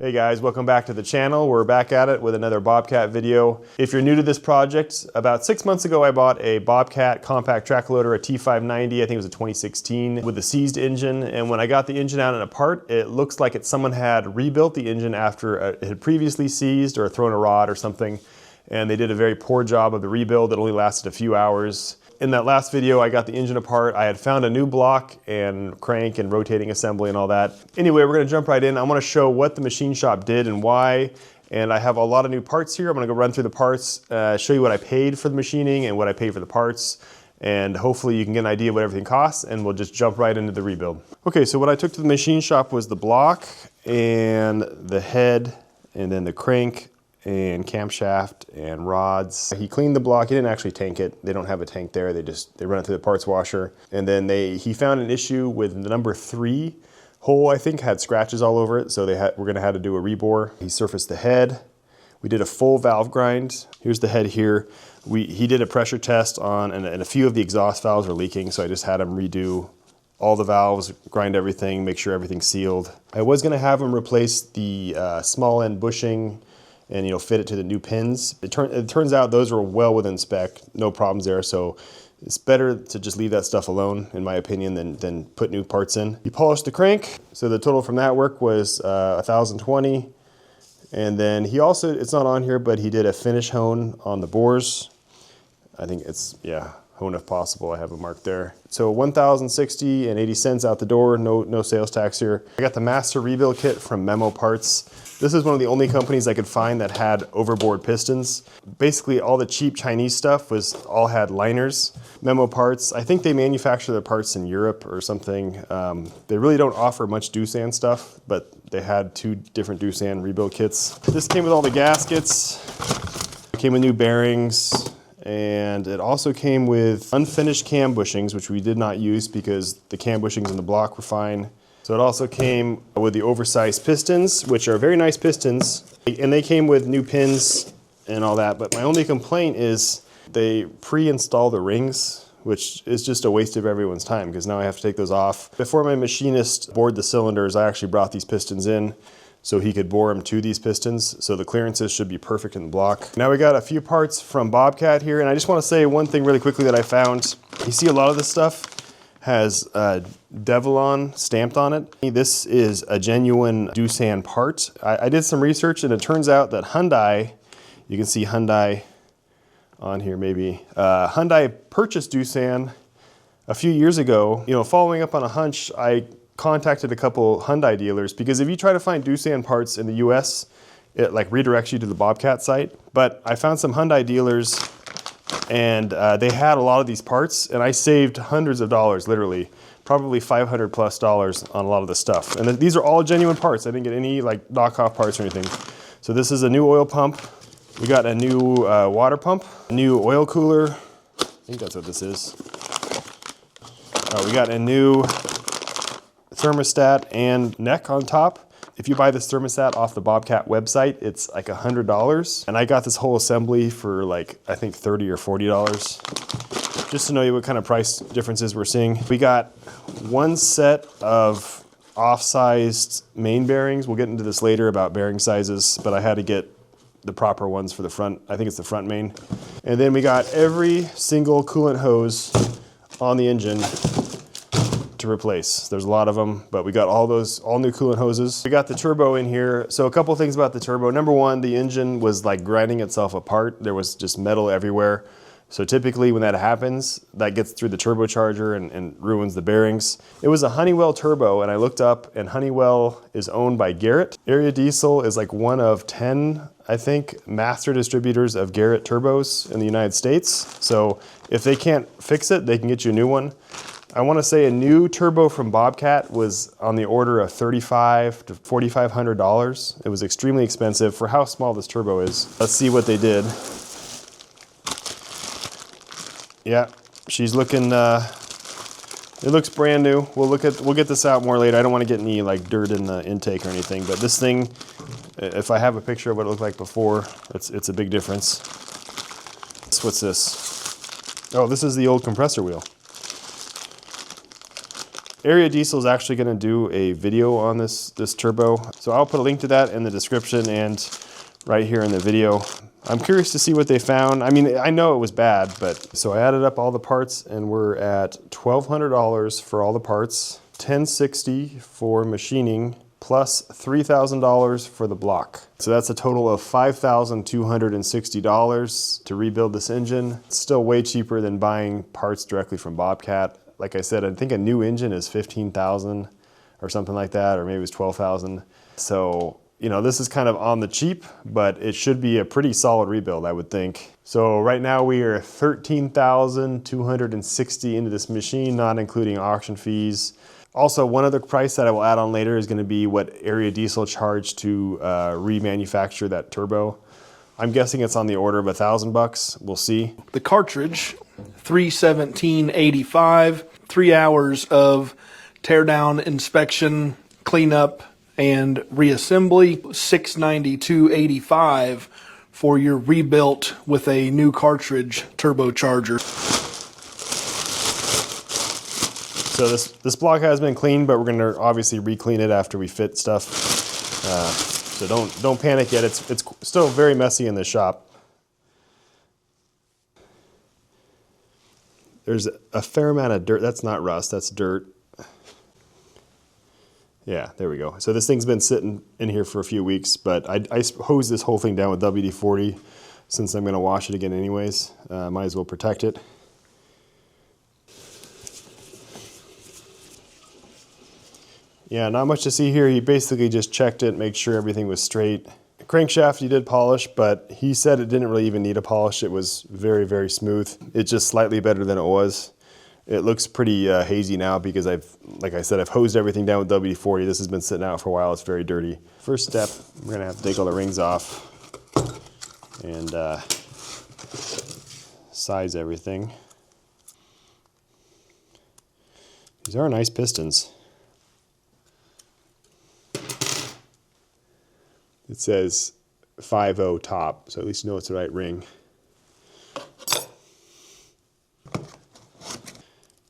Hey guys, welcome back to the channel. We're back at it with another Bobcat video. If you're new to this project, about 6 months ago I bought a Bobcat compact track loader, a T590, I think it was a 2016, with a seized engine. And when I got the engine out and apart, it looks like someone had rebuilt the engine after it had previously seized or thrown a rod or something. And they did a very poor job of the rebuild. It only lasted a few hours. In that last video, I got the engine apart. I had found a new block and crank and rotating assembly and all that. Anyway, we're gonna jump right in. I wanna show what the machine shop did and why. And I have a lot of new parts here. I'm gonna go run through the parts, show you what I paid for the machining and what I paid for the parts. And hopefully you can get an idea of what everything costs, and we'll just jump right into the rebuild. Okay, so what I took to the machine shop was the block and the head and then the crank and camshaft and rods. He cleaned the block. He didn't actually tank it. They don't have a tank there. They run it through the parts washer. And then he found an issue with the number 3 hole, I think, had scratches all over it. So we're gonna have to do a rebore. He surfaced the head. We did a full valve grind. Here's the head here. He did a pressure test on, and a few of the exhaust valves were leaking. So I just had him redo all the valves, grind everything, make sure everything's sealed. I was gonna have him replace the small end bushing and fit it to the new pins. It turns out those were well within spec, no problems there, so it's better to just leave that stuff alone, in my opinion, than put new parts in. He polished the crank, so the total from that work was 1,020. And then he also, it's not on here, but he did a finish hone on the bores. I think it's, yeah, hone if possible, I have a mark there. So 1,060.80 out the door, no sales tax here. I got the master rebuild kit from Memo Parts. This is one of the only companies I could find that had overboard pistons. Basically all the cheap Chinese stuff all had liners. Memo Parts, I think they manufacture their parts in Europe or something. They really don't offer much Doosan stuff, but they had 2 different Doosan rebuild kits. This came with all the gaskets. It came with new bearings. And it also came with unfinished cam bushings, which we did not use because the cam bushings in the block were fine. So it also came with the oversized pistons, which are very nice pistons. And they came with new pins and all that. But my only complaint is they pre-install the rings, which is just a waste of everyone's time because now I have to take those off. Before my machinist bored the cylinders, I actually brought these pistons in so he could bore them to these pistons. So the clearances should be perfect in the block. Now we got a few parts from Bobcat here, and I just want to say one thing really quickly that I found. You see a lot of this stuff has Devlon stamped on it. This is a genuine Doosan part. I did some research and it turns out that Hyundai, you can see Hyundai on here maybe. Hyundai purchased Doosan a few years ago. Following up on a hunch, I contacted a couple Hyundai dealers because if you try to find Doosan parts in the US, it redirects you to the Bobcat site. But I found some Hyundai dealers and they had a lot of these parts and I saved hundreds of dollars, literally, probably $500+ on a lot of the stuff. And these are all genuine parts. I didn't get any knockoff parts or anything. So this is a new oil pump. We got a new water pump, a new oil cooler. I think that's what this is. We got a new thermostat and neck on top. If you buy this thermostat off the Bobcat website, it's like $100. And I got this whole assembly for I think $30 or $40. Just to know what kind of price differences we're seeing. We got one set of off-sized main bearings. We'll get into this later about bearing sizes, but I had to get the proper ones for the front. I think it's the front main. And then we got every single coolant hose on the engine to replace. There's a lot of them, but we got all new coolant hoses. We got the turbo in here. So a couple things about the turbo. Number one, the engine was grinding itself apart. There was just metal everywhere. So typically when that happens, that gets through the turbocharger and ruins the bearings. It was a Honeywell turbo, and I looked up, and Honeywell is owned by Garrett. Area Diesel is one of 10, I think, master distributors of Garrett turbos in the United States. So if they can't fix it, they can get you a new one. I want to say a new turbo from Bobcat was on the order of $3,500 to $4,500. It was extremely expensive for how small this turbo is. Let's see what they did. Yeah, she's looking, it looks brand new. We'll get this out more later. I don't want to get any dirt in the intake or anything, but this thing, if I have a picture of what it looked like before, it's a big difference. What's this? Oh, this is the old compressor wheel. Area Diesel is actually going to do a video on this turbo, so I'll put a link to that in the description and right here in the video. I'm curious to see what they found. I mean, I know it was bad, but so I added up all the parts and we're at $1,200 for all the parts, $1,060 for machining, plus $3,000 for the block. So that's a total of $5,260 to rebuild this engine. It's still way cheaper than buying parts directly from Bobcat. Like I said, I think a new engine is $15,000 or something like that, or maybe it was $12,000. So, you know, this is kind of on the cheap, but it should be a pretty solid rebuild, I would think. So right now we are $13,260 into this machine, not including auction fees. Also, one other price that I will add on later is going to be what Area Diesel charged to remanufacture that turbo. I'm guessing it's on the order of $1,000. We'll see. The cartridge, $317.85, 3 hours of teardown, inspection, cleanup, and reassembly. $692.85 for your rebuilt with a new cartridge turbocharger. So this block has been cleaned, but we're going to obviously re-clean it after we fit stuff. So don't panic yet. It's still very messy in the shop. There's a fair amount of dirt. That's not rust, that's dirt. Yeah, there we go. So this thing's been sitting in here for a few weeks, but I hosed this whole thing down with WD-40 since I'm going to wash it again anyways. Might as well protect it. Yeah, not much to see here. He basically just checked it, made sure everything was straight. The crankshaft he did polish, but he said it didn't really even need a polish. It was very, very smooth. It's just slightly better than it was. It looks pretty hazy now because like I said, I've hosed everything down with WD-40. This has been sitting out for a while. It's very dirty. First step, we're gonna have to take all the rings off and size everything. These are nice pistons. It says 5.0 top, so at least you know it's the right ring.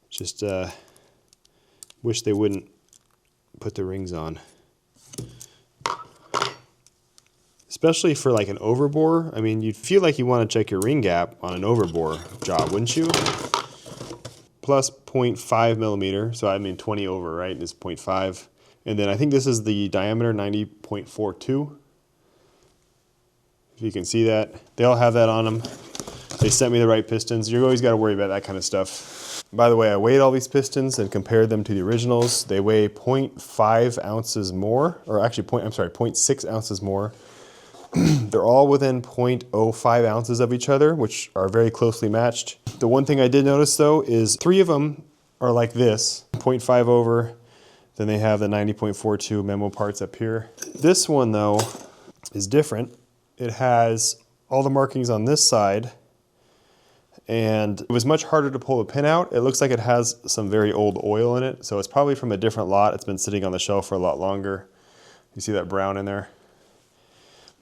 Just wish they wouldn't put the rings on. Especially for like an overbore. I mean, you'd feel like you want to check your ring gap on an overbore job, wouldn't you? Plus 0.5 millimeter, so I mean 20 over, right? Is 0.5. And then I think this is the diameter, 90.42. If you can see that. They all have that on them. They sent me the right pistons. You always got to worry about that kind of stuff. By the way, I weighed all these pistons and compared them to the originals. They weigh 0.5 ounces more, or actually 0.6 ounces more. They're all within 0.05 ounces of each other, which are very closely matched. The one thing I did notice though is 3 of them are like this, 0.5 over. Then they have the 90.42 memo parts up here. This one though is different. It has all the markings on this side, and it was much harder to pull the pin out. It looks like it has some very old oil in it, so it's probably from a different lot. It's been sitting on the shelf for a lot longer. You see that brown in there?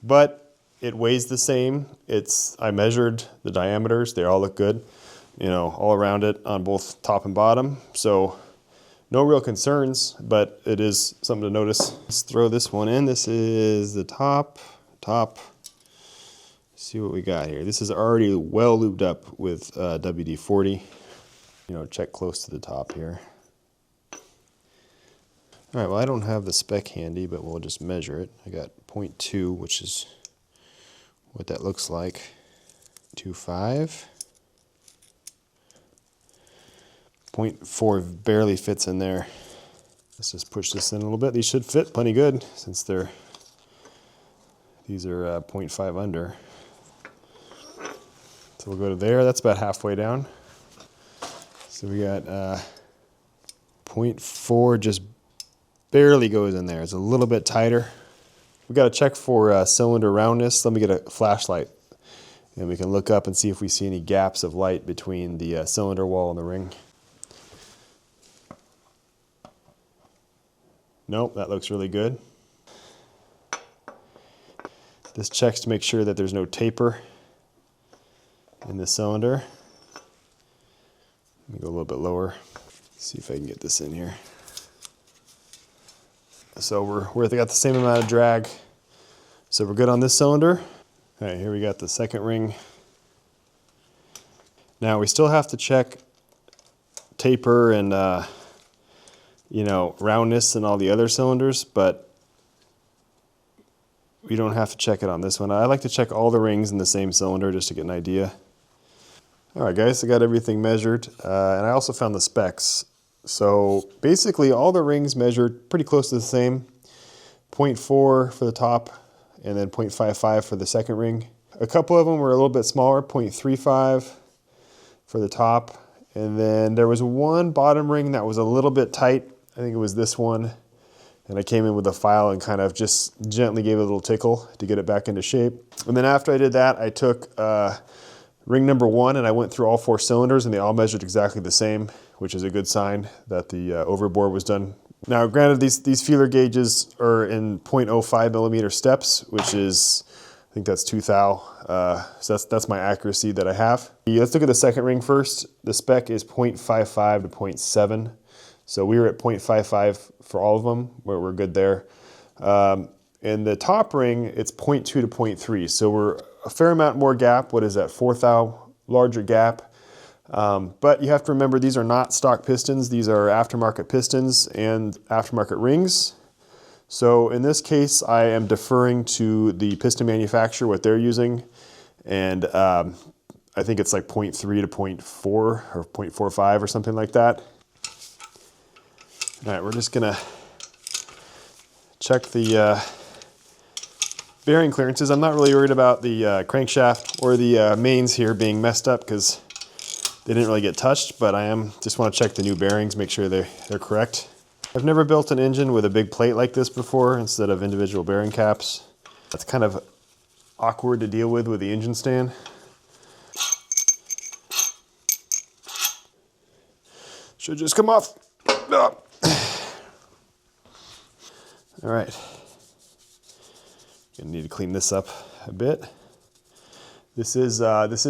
But it weighs the same. I measured the diameters. They all look good, you know, all around it on both top and bottom. So no real concerns, but it is something to notice. Let's throw this one in. This is the top. See what we got here. This is already well lubed up with WD-40. You know, check close to the top here. All right, well, I don't have the spec handy, but we'll just measure it. I got 0.2, which is what that looks like. 2.5. 0.4 barely fits in there. Let's just push this in a little bit. These should fit plenty good since these are 0.5 under. So we'll go to there. That's about halfway down. So we got 0.4 just barely goes in there. It's a little bit tighter. We got to check for cylinder roundness. Let me get a flashlight and we can look up and see if we see any gaps of light between the cylinder wall and the ring. Nope, that looks really good. This checks to make sure that there's no taper in the cylinder. Let me go a little bit lower. See if I can get this in here. So we got the same amount of drag. So we're good on this cylinder. All right, here we got the second ring. Now we still have to check taper and you know, roundness and all the other cylinders, but we don't have to check it on this one. I like to check all the rings in the same cylinder just to get an idea. All right, guys, I got everything measured, and I also found the specs. So basically all the rings measured pretty close to the same. 0.4 for the top, and then 0.55 for the second ring. A couple of them were a little bit smaller, 0.35 for the top. And then there was one bottom ring that was a little bit tight. I think it was this one. And I came in with a file and kind of just gently gave it a little tickle to get it back into shape. And then after I did that, I took ring number 1 and I went through all 4 cylinders and they all measured exactly the same, which is a good sign that the overbore was done. Now, granted, these feeler gauges are in 0.05 millimeter steps, which is, I think that's 2 thou. So that's my accuracy that I have. Let's look at the second ring first. The spec is 0.55 to 0.7. So we were at 0.55 for all of them, where we're good there. In the top ring, it's 0.2 to 0.3. So we're a fair amount more gap. What is that, 4 thou larger gap? But you have to remember, these are not stock pistons. These are aftermarket pistons and aftermarket rings. So in this case, I am deferring to the piston manufacturer, what they're using. And I think it's like 0.3 to 0.4 or 0.45 or something like that. All right, we're just gonna check the bearing clearances. I'm not really worried about the crankshaft or the mains here being messed up because they didn't really get touched, but I just want to check the new bearings, make sure they're correct. I've never built an engine with a big plate like this before instead of individual bearing caps. That's kind of awkward to deal with the engine stand. Should just come off. Oh. All right, gonna need to clean this up a bit. This is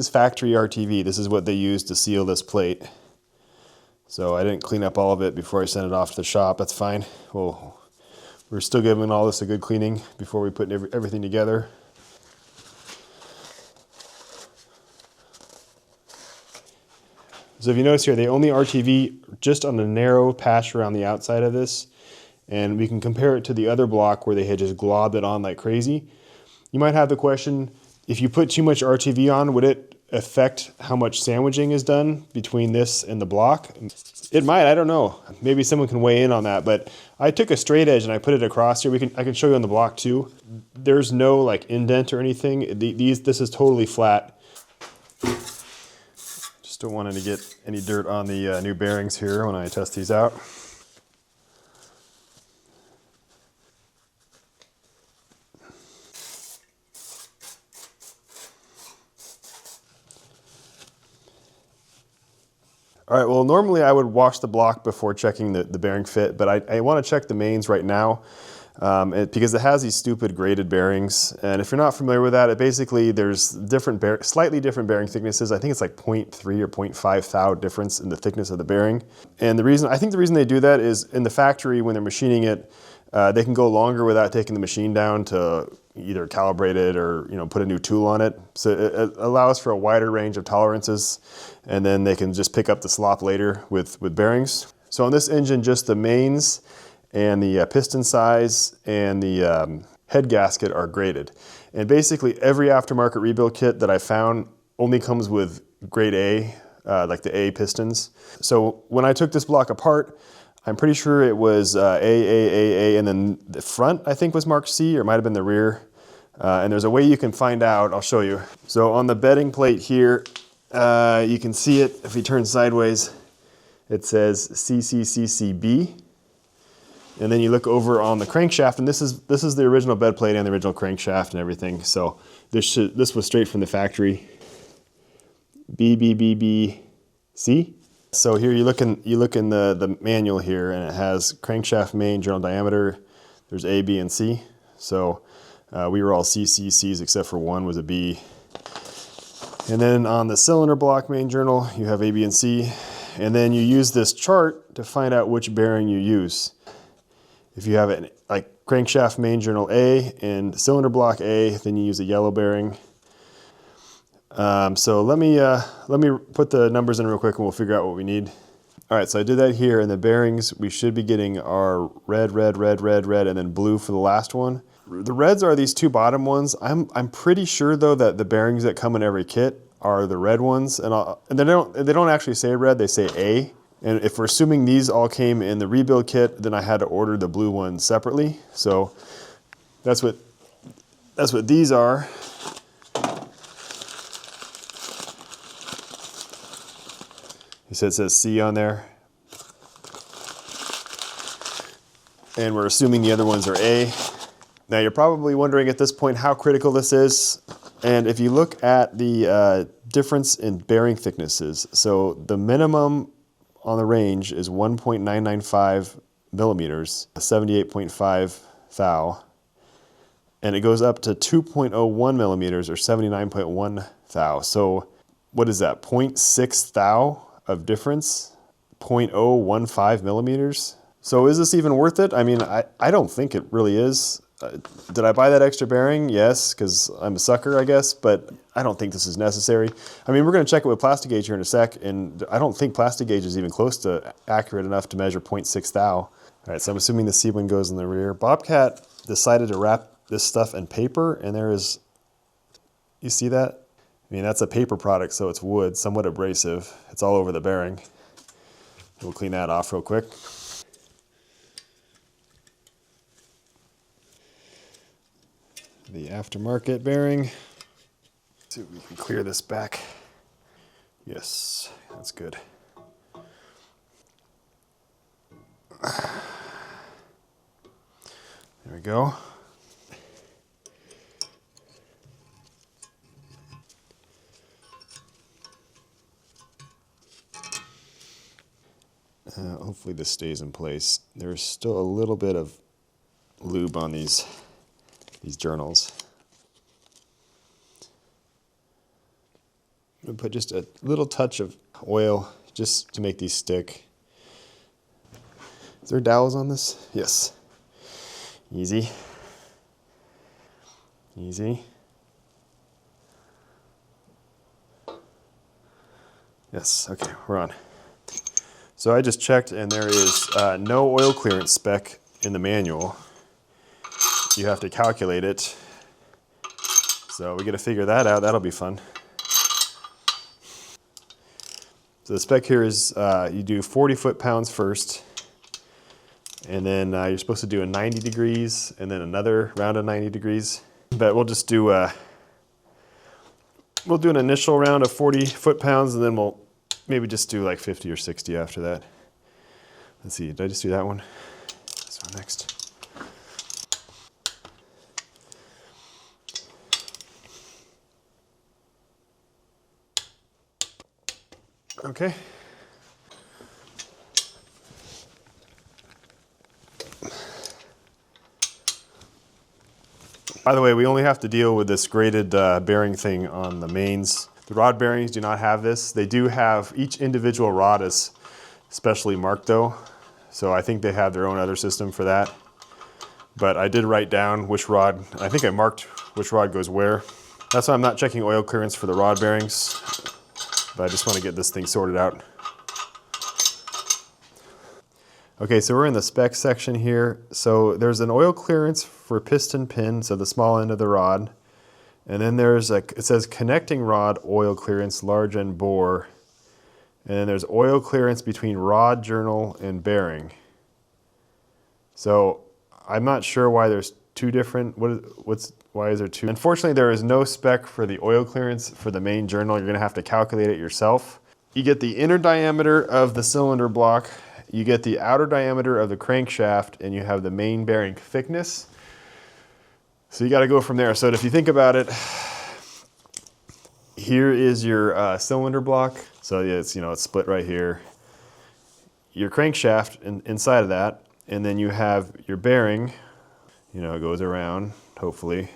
factory RTV. This is what they use to seal this plate. So I didn't clean up all of it before I sent it off to the shop. That's fine. Well, we're still giving all this a good cleaning before we put everything together. So if you notice here, they only RTV just on a narrow patch around the outside of this. And we can compare it to the other block where they had just globbed it on like crazy. You might have the question, if you put too much RTV on, would it affect how much sandwiching is done between this and the block? It might, I don't know. Maybe someone can weigh in on that, but I took a straight edge and I put it across here. I can show you on the block too. There's no like indent or anything. This is totally flat. Just don't want to get any dirt on the new bearings here when I test these out. All right, well, normally I would wash the block before checking the bearing fit, but I want to check the mains right now because it has these stupid graded bearings. And if you're not familiar with that, basically there's slightly different bearing thicknesses. I think it's like 0.3 or 0.5 thou difference in the thickness of the bearing. And I think the reason they do that is in the factory when they're machining it, they can go longer without taking the machine down to either calibrate it or put a new tool on it. So it allows for a wider range of tolerances, and then they can just pick up the slop later with bearings. So on this engine, just the mains and the piston size and the head gasket are graded. And basically every aftermarket rebuild kit that I found only comes with grade A, like the A pistons. So when I took this block apart, I'm pretty sure it was A, and then the front, I think, was marked C, or it might have been the rear. And there's a way you can find out. I'll show you. So on the bedding plate here, you can see it. If you turn sideways, it says CCCCB. And then you look over on the crankshaft, and this is the original bed plate and the original crankshaft and everything. So this was straight from the factory. BBBBC. So here you look in the manual here, and it has crankshaft main journal diameter. There's A, B, and C. So we were all CCCs except for one was a B. And then on the cylinder block main journal, you have A, B, and C. And then you use this chart to find out which bearing you use. If you have it like crankshaft main journal A and cylinder block A, then you use a yellow bearing. So let me put the numbers in real quick and we'll figure out what we need. All right, so I did that here, and the bearings we should be getting are red, red, red, red, red, and then blue for the last one. The reds are these two bottom ones. I'm pretty sure though that the bearings that come in every kit are the red ones, and they don't actually say red, they say A. And if we're assuming these all came in the rebuild kit, then I had to order the blue ones separately. So that's what these are. It says C on there. And we're assuming the other ones are A. Now you're probably wondering at this point how critical this is. And if you look at the difference in bearing thicknesses, so the minimum on the range is 1.995 millimeters, 78.5 thou. And it goes up to 2.01 millimeters or 79.1 thou. So what is that, 0.6 thou of difference? 0.015 millimeters? So is this even worth it? I mean, I don't think it really is. Did I buy that extra bearing? Yes, because I'm a sucker, I guess, but I don't think this is necessary. I mean, we're going to check it with plastic gauge here in a sec, and I don't think plastic gauge is even close to accurate enough to measure 0.6 thou. All right, so I'm assuming the C1 goes in the rear. Bobcat decided to wrap this stuff in paper, and there is, you see that? I mean, that's a paper product, so it's wood, somewhat abrasive. It's all over the bearing. We'll clean that off real quick. The aftermarket bearing. Let's see if we can clear this back. Yes, that's good. There we go. Hopefully this stays in place. There's still a little bit of lube on these journals. I'm going to put just a little touch of oil just to make these stick. Is there dowels on this? Yes. Easy. Easy. Yes, okay, we're on. So I just checked, and there is no oil clearance spec in the manual. You have to calculate it. So we got to figure that out. That'll be fun. So the spec here is you do 40 foot-pounds first, and then you're supposed to do a 90 degrees, and then another round of 90 degrees. But we'll just do an initial round of 40 foot-pounds, and then we'll maybe just do like 50 or 60 after that. Let's see, did I just do that one? This one next. Okay. By the way, we only have to deal with this graded bearing thing on the mains. The rod bearings do not have this. They do have, each individual rod is specially marked though. So I think they have their own other system for that. But I did write down which rod, I think I marked which rod goes where. That's why I'm not checking oil clearance for the rod bearings, but I just want to get this thing sorted out. Okay, so we're in the spec section here. So there's an oil clearance for piston pin, so the small end of the rod. And then there's it says connecting rod oil clearance, large end bore. And then there's oil clearance between rod journal and bearing. So I'm not sure why there's two different, why is there two? Unfortunately, there is no spec for the oil clearance for the main journal. You're gonna have to calculate it yourself. You get the inner diameter of the cylinder block, you get the outer diameter of the crankshaft, and you have the main bearing thickness. So you gotta go from there. So if you think about it, here is your cylinder block. So yeah, it's split right here. Your crankshaft inside of that, and then you have your bearing. It goes around, hopefully,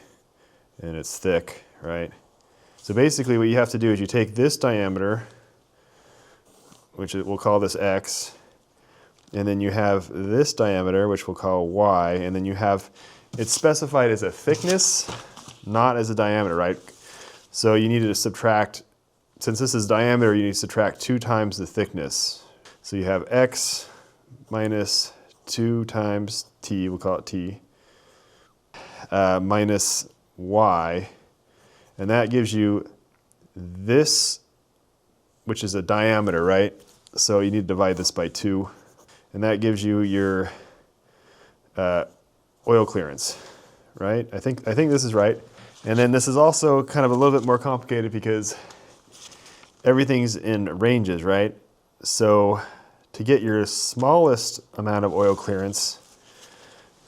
and it's thick, right? So basically what you have to do is you take this diameter, which we'll call this X, and then you have this diameter, which we'll call Y, and then you have, it's specified as a thickness, not as a diameter, right? So you need to subtract, since this is diameter, you need to subtract 2 times the thickness. So you have X minus 2 times T, we'll call it T, minus Y, and that gives you this, which is a diameter, right? So you need to divide this by 2, and that gives you your oil clearance, right? I think this is right. And then this is also kind of a little bit more complicated because everything's in ranges, right? So to get your smallest amount of oil clearance,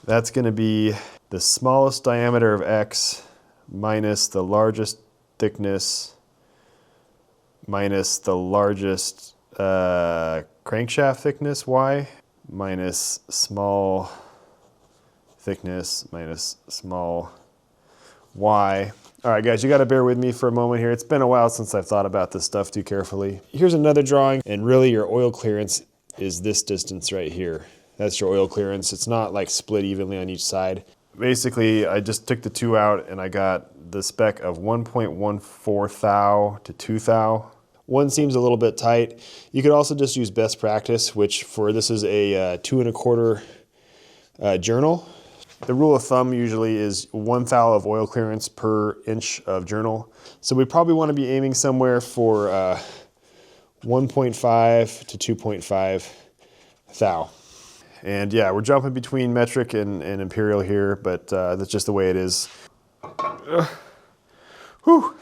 that's going to be the smallest diameter of X minus the largest thickness minus the largest crankshaft thickness, Y, minus small thickness minus small Y. All right, guys, you got to bear with me for a moment here. It's been a while since I've thought about this stuff too carefully. Here's another drawing, and really your oil clearance is this distance right here. That's your oil clearance. It's not like split evenly on each side. Basically, I just took the 2 out and I got the spec of 1.14 thou to 2 thou. One seems a little bit tight. You could also just use best practice, which for this is a 2 1/4 journal. The rule of thumb usually is 1 thou of oil clearance per inch of journal. So we probably want to be aiming somewhere for 1.5 to 2.5 thou. And yeah, we're jumping between metric and imperial here, but that's just the way it is. Whew.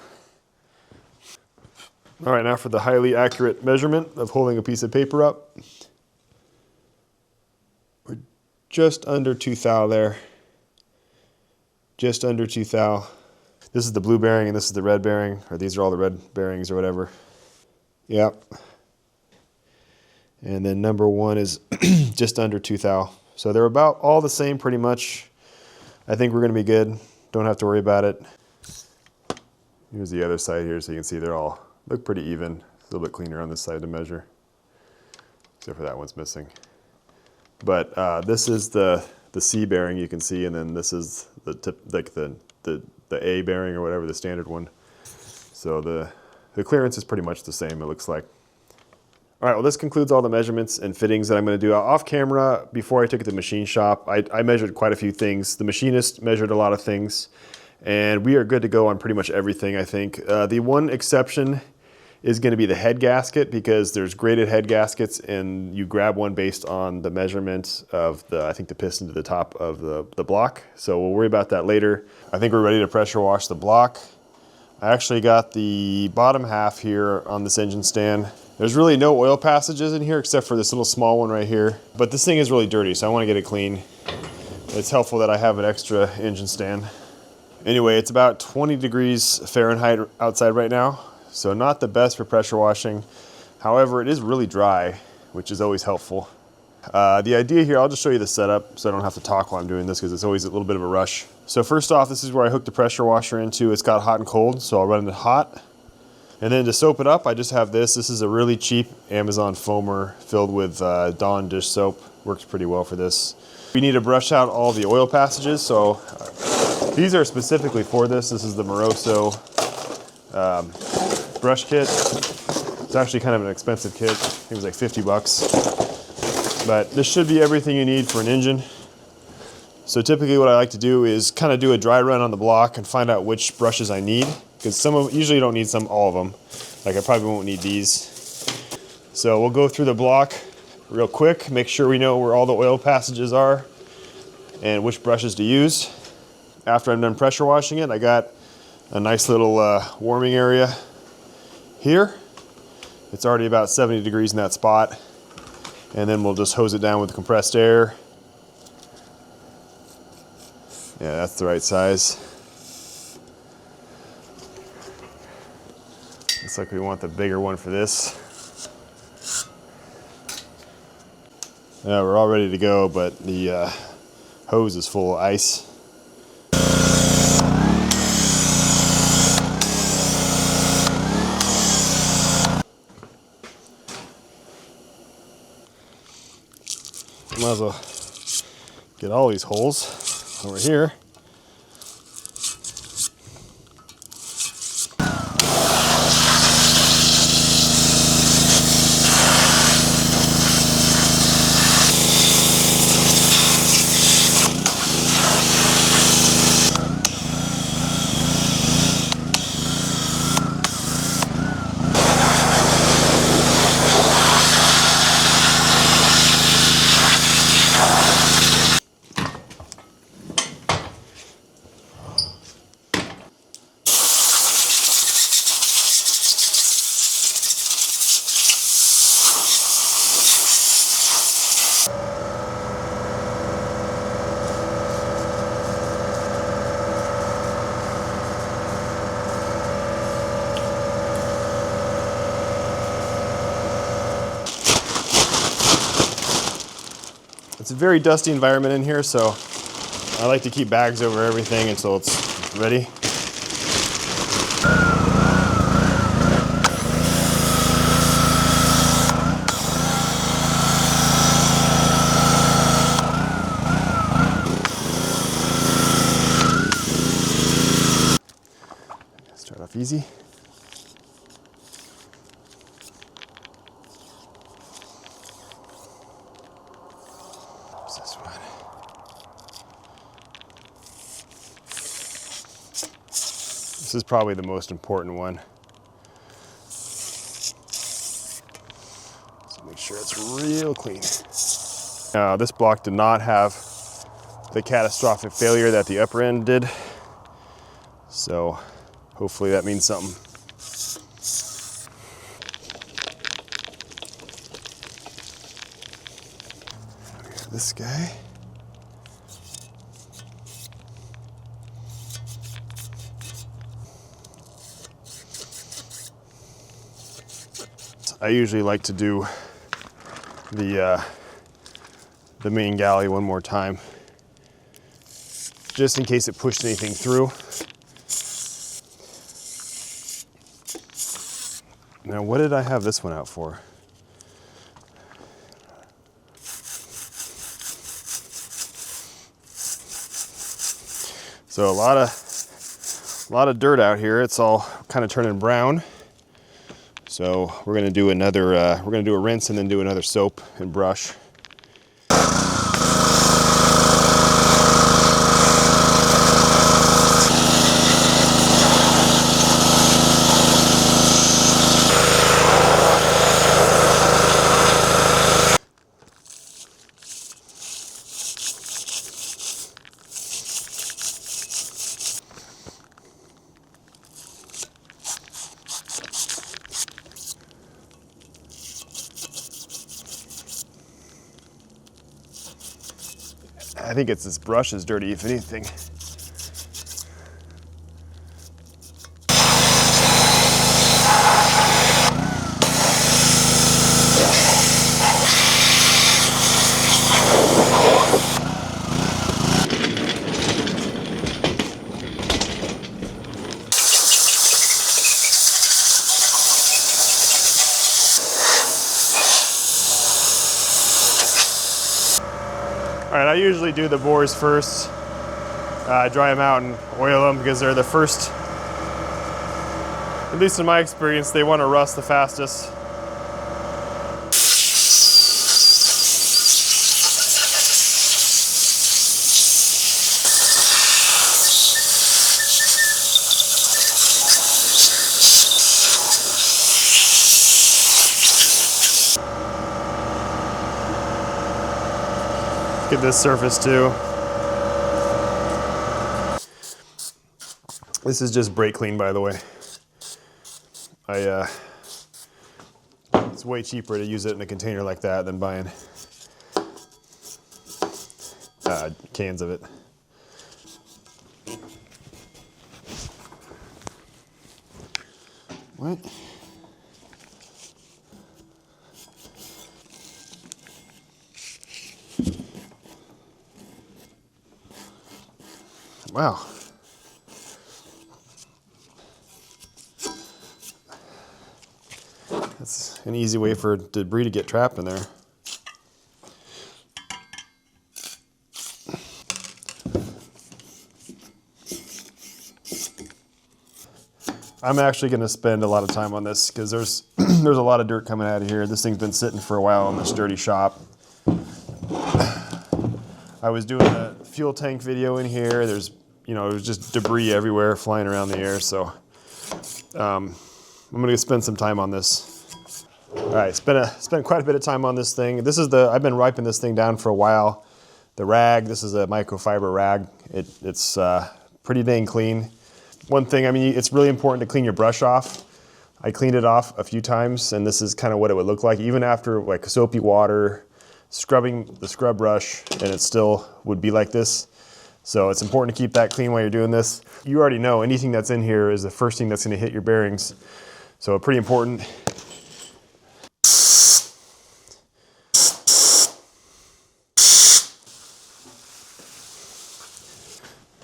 All right, now for the highly accurate measurement of holding a piece of paper up. We're just under 2 thou there. Just under 2 thou. This is the blue bearing and this is the red bearing, or these are all the red bearings or whatever. Yep. And then number 1 is just under 2 thou. So they're about all the same pretty much. I think we're going to be good. Don't have to worry about it. Here's the other side here so you can see they're all look pretty even. A little bit cleaner on this side to measure. Except for that one's missing. But this is the C bearing you can see, and then this is the tip, like the A bearing or whatever, the standard one. So the clearance is pretty much the same, it looks like. All right, well, this concludes all the measurements and fittings that I'm going to do. Off camera, before I took it to the machine shop, I measured quite a few things. The machinist measured a lot of things, and we are good to go on pretty much everything, I think. The one exception is going to be the head gasket, because there's graded head gaskets, and you grab one based on the measurement of I think the piston to the top of the block. So we'll worry about that later. I think we're ready to pressure wash the block. I actually got the bottom half here on this engine stand. There's really no oil passages in here except for this little small one right here. But this thing is really dirty, so I want to get it clean. It's helpful that I have an extra engine stand. Anyway, it's about 20 degrees Fahrenheit outside right now, so not the best for pressure washing. However, it is really dry, which is always helpful. The idea here, I'll just show you the setup so I don't have to talk while I'm doing this, because it's always a little bit of a rush. So first off, this is where I hooked the pressure washer into. It's got hot and cold, so I'll run it hot. And then to soap it up, I just have this. This is a really cheap Amazon foamer filled with Dawn dish soap. Works pretty well for this. We need to brush out all the oil passages, so these are specifically for this. This is the Moroso brush kit. It's actually kind of an expensive kit. I think it was like 50 bucks. But this should be everything you need for an engine. So typically what I like to do is kind of do a dry run on the block and find out which brushes I need. Because some of usually you don't need all of them. Like I probably won't need these. So we'll go through the block real quick, make sure we know where all the oil passages are and which brushes to use. After I'm done pressure washing it, I got a nice little warming area here. It's already about 70 degrees in that spot. And then we'll just hose it down with compressed air. Yeah, that's the right size. Looks like we want the bigger one for this. Yeah, we're all ready to go, but the hose is full of ice. might as well get all these holes over here. It's a very dusty environment in here, so I like to keep bags over everything until it's ready. Start off easy. This one. This is probably the most important one. So make sure it's real clean. This block did not have the catastrophic failure that the upper end did. So hopefully that means something. This guy. I usually like to do the main galley one more time, just in case it pushed anything through. Now, what did I have this one out for? So a lot of dirt out here. It's all kind of turning brown. So we're gonna do another. We're gonna do a rinse and then do another soap and brush. I think it's this brush is dirty, if anything. All right, I usually do the bores first, dry them out and oil them because they're the first, at least in my experience, they want to rust the fastest. Get this surface too. This is just brake clean, by the way. It's way cheaper to use it in a container like that than buying cans of it. What? Wow. That's an easy way for debris to get trapped in there. I'm actually going to spend a lot of time on this because there's there's a lot of dirt coming out of here. This thing's been sitting for a while in this dirty shop. I was doing a fuel tank video in here. There's, you know, there's just debris everywhere flying around the air. So I'm going to spend some time on this. All right, spent quite a bit of time on this thing. This is I've been wiping this thing down for a while. The rag, this is a microfiber rag. It's pretty dang clean. One thing, I mean, it's really important to clean your brush off. I cleaned it off a few times, and this is kind of what it would look like, even after like soapy water, scrubbing the scrub brush, and it still would be like this. So it's important to keep that clean while you're doing this. You already know anything that's in here is the first thing that's going to hit your bearings. So pretty important.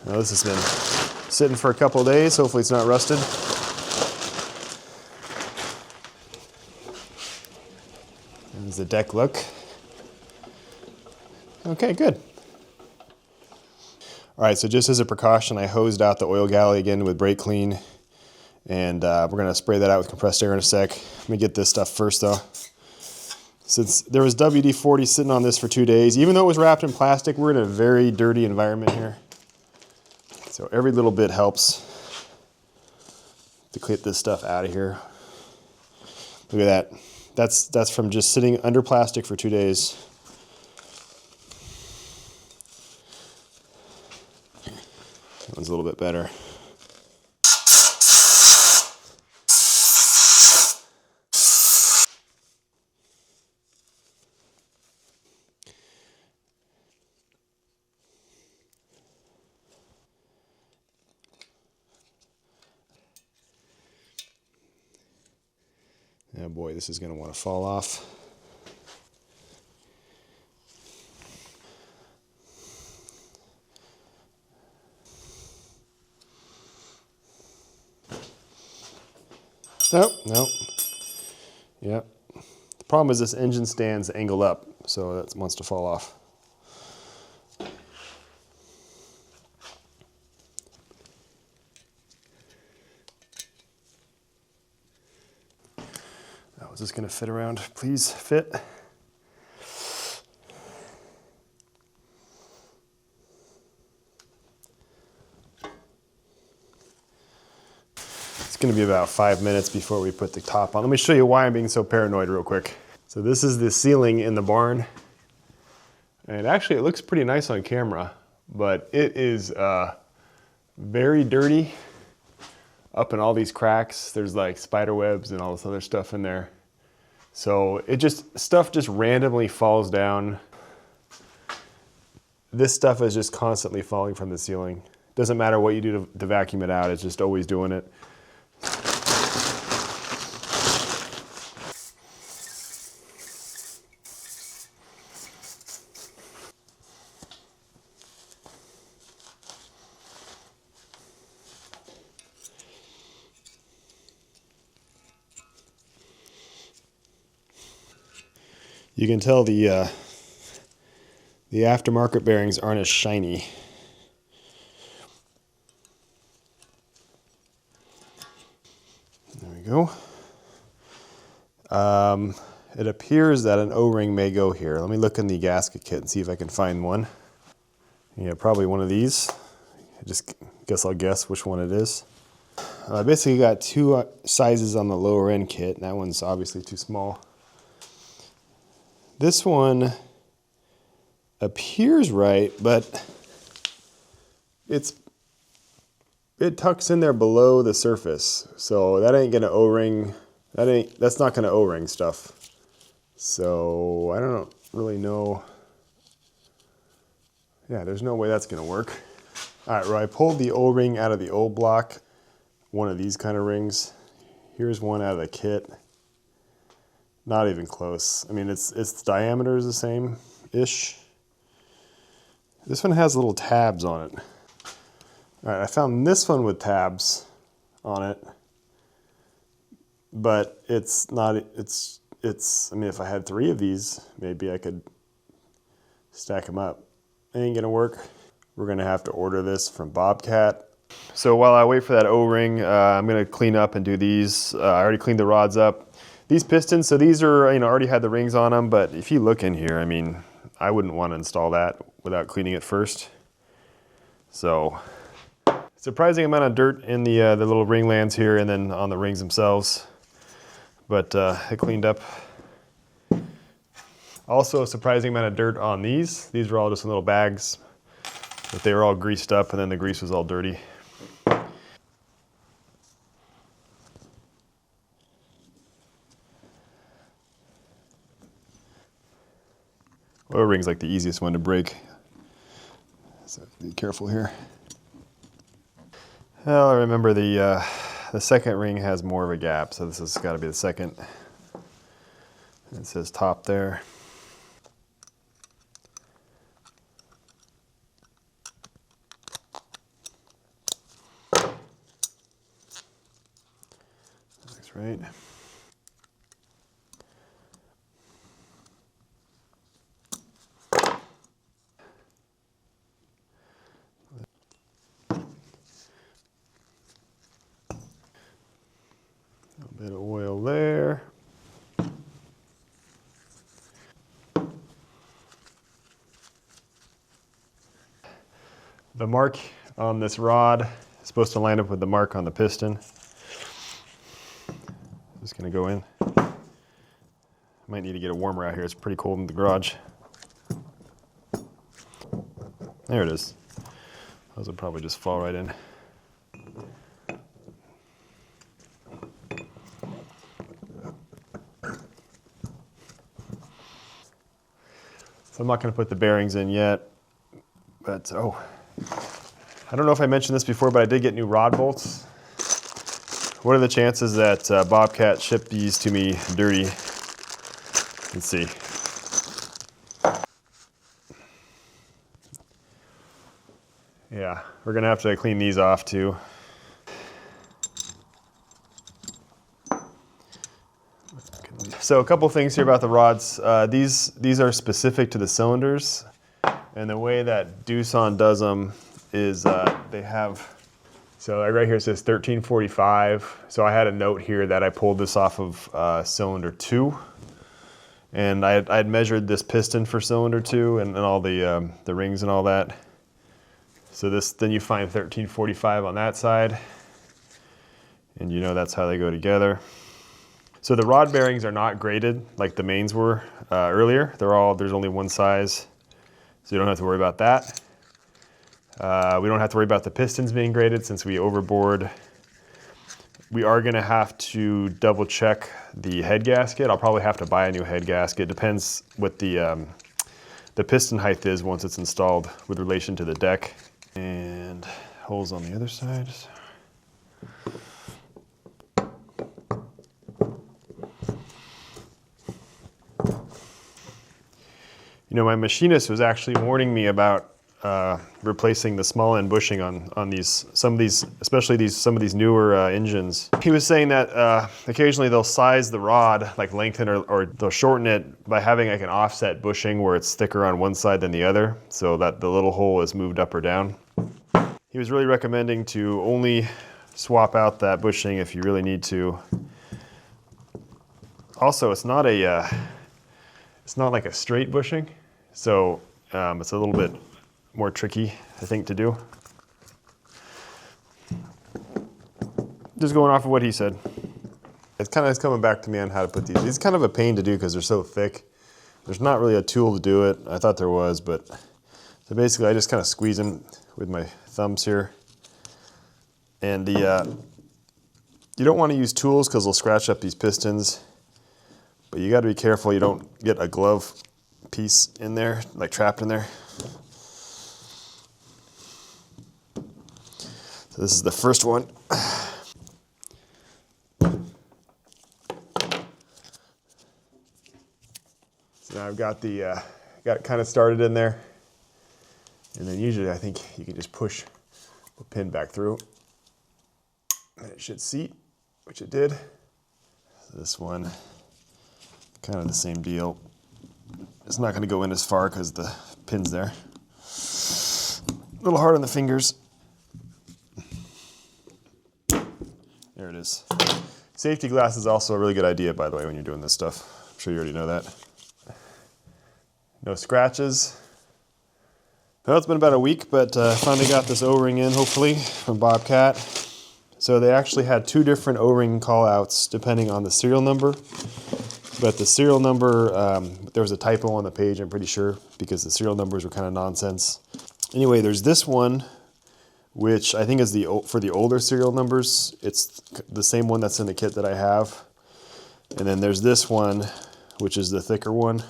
Now this has been sitting for a couple of days. Hopefully it's not rusted. There's the deck look. Okay, good. All right, so just as a precaution, I hosed out the oil galley again with brake clean, and we're gonna spray that out with compressed air in a sec. Let me get this stuff first though. Since there was WD-40 sitting on this for 2 days, even though it was wrapped in plastic, we're in a very dirty environment here. So every little bit helps to get this stuff out of here. Look at that. That's from just sitting under plastic for 2 days. That one's a little bit better. Oh boy, this is going to want to fall off. Nope, nope. Yep. The problem is this engine stand's angled up, so that wants to fall off. Oh, is this going to fit around? Please fit. It's going to be about 5 minutes before we put the top on. Let me show you why I'm being so paranoid real quick. So this is the ceiling in the barn. And actually it looks pretty nice on camera, but it is very dirty up in all these cracks. There's like spider webs and all this other stuff in there. So stuff just randomly falls down. This stuff is just constantly falling from the ceiling. Doesn't matter what you do to vacuum it out, it's just always doing it. You can tell the aftermarket bearings aren't as shiny. There we go. It appears that an O-ring may go here. Let me look in the gasket kit and see if I can find one. Yeah, probably one of these. I'll guess which one it is. I basically got two sizes on the lower end kit, and that one's obviously too small. This one appears right, but it tucks in there below the surface, so that ain't gonna O-ring. That's not gonna O-ring stuff. So I don't really know. Yeah, there's no way that's gonna work. All right, well, I pulled the O-ring out of the old block, one of these kind of rings. Here's one out of the kit. Not even close. I mean, its diameter is the same-ish. This one has little tabs on it. All right, I found this one with tabs on it, but it's not, I mean, if I had 3 of these, maybe I could stack them up. Ain't gonna work. We're gonna have to order this from Bobcat. So while I wait for that O-ring, I'm gonna clean up and do these. I already cleaned the rods up. These pistons, so these are, already had the rings on them, but if you look in here, I mean, I wouldn't want to install that without cleaning it first. So, surprising amount of dirt in the little ring lands here and then on the rings themselves. But it cleaned up. Also a surprising amount of dirt on these. These were all just in little bags, but they were all greased up and then the grease was all dirty. Oil ring's like the easiest one to break. So be careful here. Well, I remember the second ring has more of a gap, so this has got to be the second. It says top there. Looks right. A bit of oil there. The mark on this rod is supposed to line up with the mark on the piston. Just gonna go in. Might need to get a warmer out here. It's pretty cold in the garage. There it is. Those will probably just fall right in. So I'm not going to put the bearings in yet, but oh, I don't know if I mentioned this before, but I did get new rod bolts. What are the chances that Bobcat shipped these to me dirty? Let's see. Yeah, we're going to have to clean these off too. So a couple things here about the rods. These are specific to the cylinders, and the way that Doosan does them is they have, so right here it says 1345. So I had a note here that I pulled this off of cylinder 2, and I had measured this piston for cylinder 2 and all the rings and all that. So then you find 1345 on that side, and that's how they go together. So the rod bearings are not graded like the mains were earlier. There's only one size, so you don't have to worry about that. We don't have to worry about the pistons being graded since we overbored. We are gonna have to double check the head gasket. I'll probably have to buy a new head gasket. Depends what the piston height is once it's installed with relation to the deck. And holes on the other side. My machinist was actually warning me about replacing the small end bushing on some of these newer engines. He was saying that occasionally they'll size the rod, like lengthen or they'll shorten it by having like an offset bushing where it's thicker on one side than the other, so that the little hole is moved up or down. He was really recommending to only swap out that bushing if you really need to. Also, it's not like a straight bushing, so it's a little bit more tricky, I think, to do. Just going off of what he said. It's kind of coming back to me on how to put these. It's kind of a pain to do because they're so thick. There's not really a tool to do it. I thought there was, but so basically I just kind of squeeze them with my thumbs here. And you don't want to use tools because they'll scratch up these pistons. But you got to be careful you don't get a glove piece in there, like trapped in there. So this is the first one. So now I've got got it kind of started in there. And then usually I think you can just push the pin back through. And it should seat, which it did. So this one, kind of the same deal. It's not going to go in as far because the pin's there. A little hard on the fingers. There it is. Safety glass is also a really good idea, by the way, when you're doing this stuff. I'm sure you already know that. No scratches. Well, it's been about a week, but finally got this O-ring in, hopefully, from Bobcat. So they actually had two different O-ring callouts depending on the serial number. But the serial number, there was a typo on the page, I'm pretty sure, because the serial numbers were kind of nonsense. Anyway, there's this one, which I think is for the older serial numbers. It's the same one that's in the kit that I have. And then there's this one, which is the thicker one.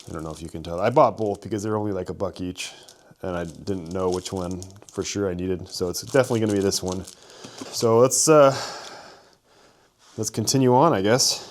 I don't know if you can tell. I bought both because they're only like $1 each, and I didn't know which one for sure I needed. So it's definitely going to be this one. So let's continue on, I guess.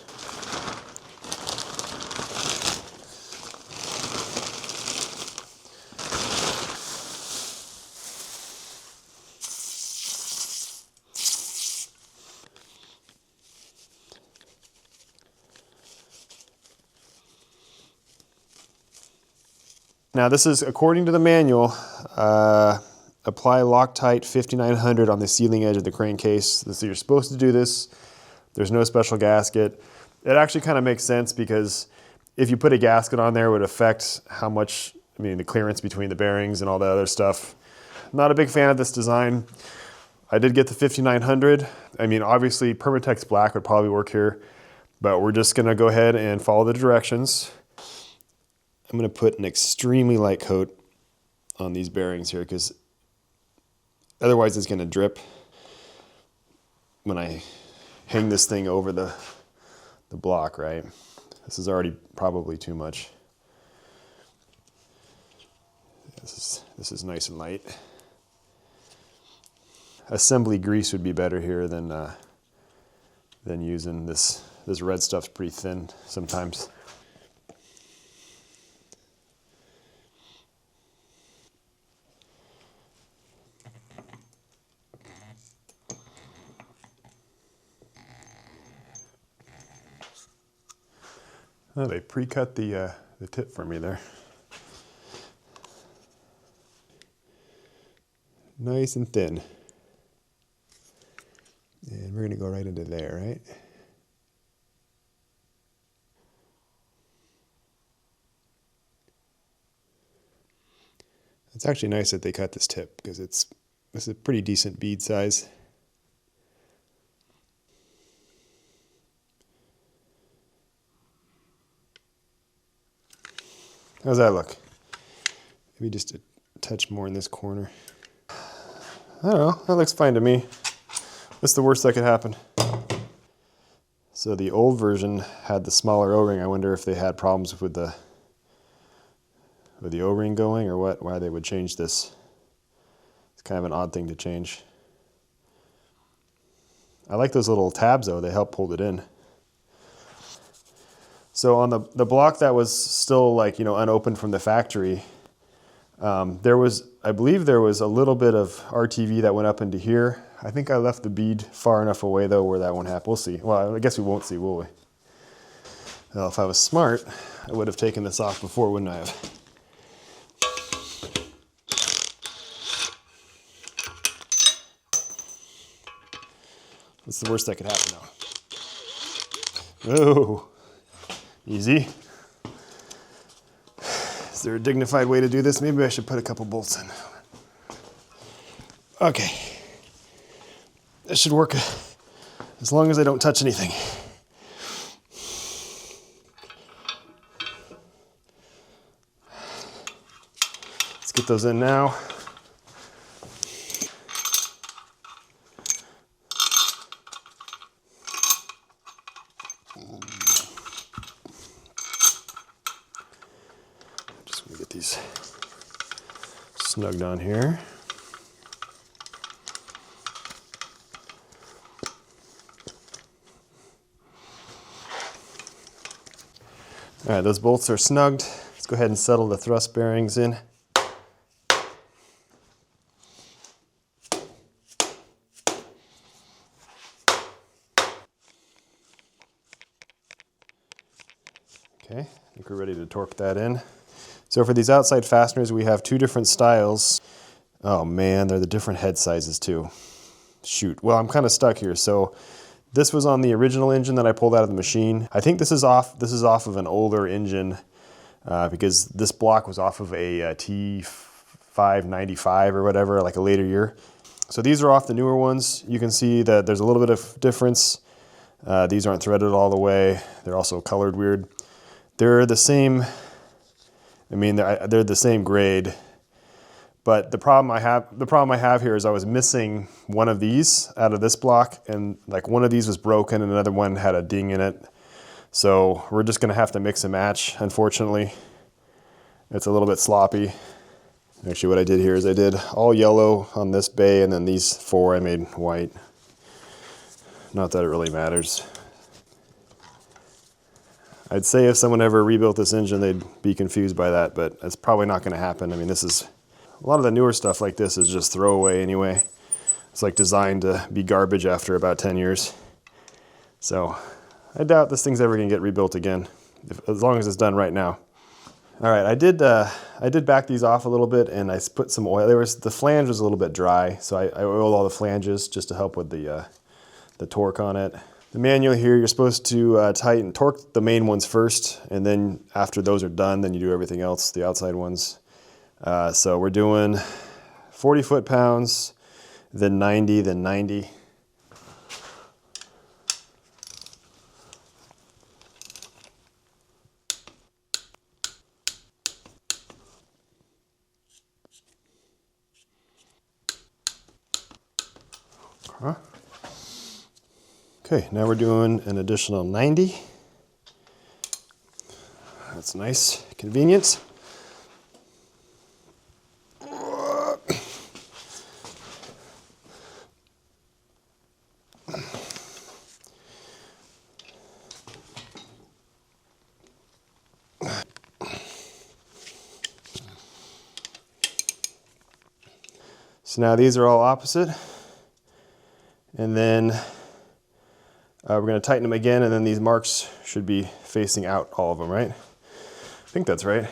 Now this is according to the manual, apply Loctite 5900 on the sealing edge of the crankcase. So you're supposed to do this. There's no special gasket. It actually kind of makes sense because if you put a gasket on there, it would affect how much, the clearance between the bearings and all that other stuff. Not a big fan of this design. I did get the 5900. Obviously Permatex Black would probably work here, but we're just gonna go ahead and follow the directions. I'm going to put an extremely light coat on these bearings here because otherwise it's going to drip when I hang this thing over the block, right? This is already probably too much. This is nice and light. Assembly grease would be better here than using this. This red stuff's pretty thin sometimes. Oh, they pre-cut the tip for me there. Nice and thin. And we're going to go right into there, right? It's actually nice that they cut this tip because this is a pretty decent bead size. How's that look? Maybe just a touch more in this corner. I don't know, that looks fine to me. What's the worst that could happen? So the old version had the smaller O-ring. I wonder if they had problems with the O-ring going or what, why they would change this. It's kind of an odd thing to change. I like those little tabs though, they help pull it in. So on the block that was still unopened from the factory, I believe there was a little bit of RTV that went up into here. I think I left the bead far enough away though where that won't happen. We'll see. Well, I guess we won't see, will we? Well, if I was smart, I would have taken this off before, wouldn't I have? What's the worst that could happen now? Oh. Easy. Is there a dignified way to do this? Maybe I should put a couple bolts in. Okay. This should work as long as I don't touch anything. Let's get those in now. Get these snugged on here. All right, those bolts are snugged. Let's go ahead and settle the thrust bearings in. Okay, I think we're ready to torque that in. So for these outside fasteners, we have two different styles. Oh man, they're the different head sizes too. shoot, well, I'm kind of stuck here. So this was on the original engine that I pulled out of the machine. I think this is off of an older engine because this block was off of a T595 or whatever, like a later year. So these are off the newer ones. You can see that there's a little bit of difference. These aren't threaded all the way. They're also colored weird. They're the same, I mean, they're the same grade. But the problem I have here is I was missing one of these out of this block, and like one of these was broken and another one had a ding in it. So we're just gonna have to mix and match, unfortunately. It's a little bit sloppy. Actually, what I did here is I did all yellow on this bay, and then these 4 I made white. Not that it really matters. I'd say if someone ever rebuilt this engine, they'd be confused by that, but it's probably not gonna happen. I mean, this is, a lot of the newer stuff like this is just throwaway anyway. It's like designed to be garbage after about 10 years. So I doubt this thing's ever gonna get rebuilt again, as long as it's done right now. All right, I did back these off a little bit, and I put some oil. The flange was a little bit dry, so I oiled all the flanges just to help with the torque on it. The manual here, you're supposed to torque the main ones first, and then after those are done, then you do everything else, the outside ones. So we're doing 40 foot-pounds, then 90, then 90. Okay, now we're doing an additional 90. That's nice, convenience. So now these are all opposite, and then we're going to tighten them again, and then these marks should be facing out, all of them, right? I think that's right.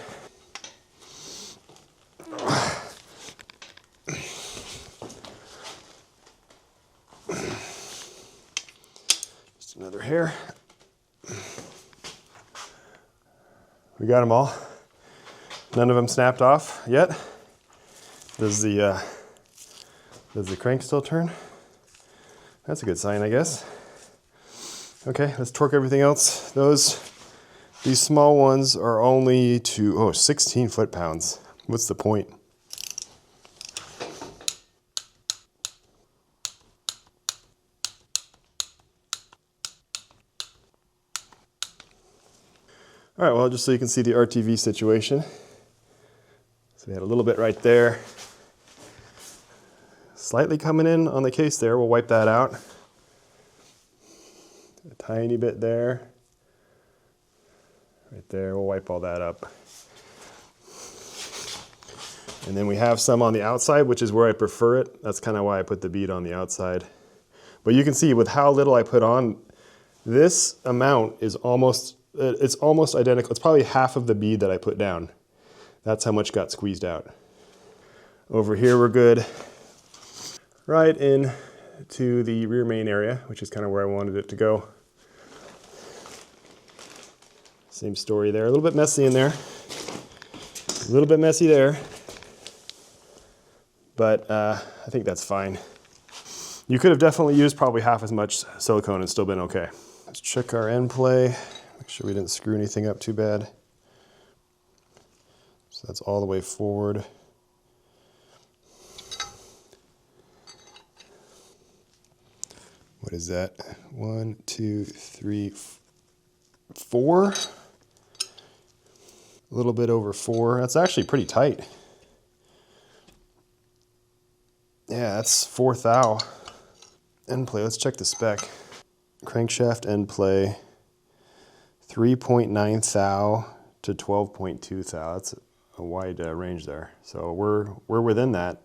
Just another hair. We got them all. None of them snapped off yet. Does the crank still turn? That's a good sign, I guess. Okay, let's torque everything else. These small ones are only 16 foot-pounds. What's the point? All right, well, just so you can see the RTV situation. So we had a little bit right there. Slightly coming in on the case there, we'll wipe that out. A tiny bit there. Right there, we'll wipe all that up. And then we have some on the outside, which is where I prefer it. That's kind of why I put the bead on the outside. But you can see with how little I put on, this amount is almost identical. It's probably half of the bead that I put down. That's how much got squeezed out. Over here we're good. Right in to the rear main area, which is kind of where I wanted it to go. Same story there. A little bit messy in there. A little bit messy there. But I think that's fine. You could have definitely used probably half as much silicone and still been okay. Let's check our end play. Make sure we didn't screw anything up too bad. So that's all the way forward. What is that? 1, 2, 3, 4. A little bit over 4. That's actually pretty tight. Yeah, that's 4 thou. End play, let's check the spec. Crankshaft end play, 3.9 thou to 12.2 thou. That's a wide range there. So we're within that.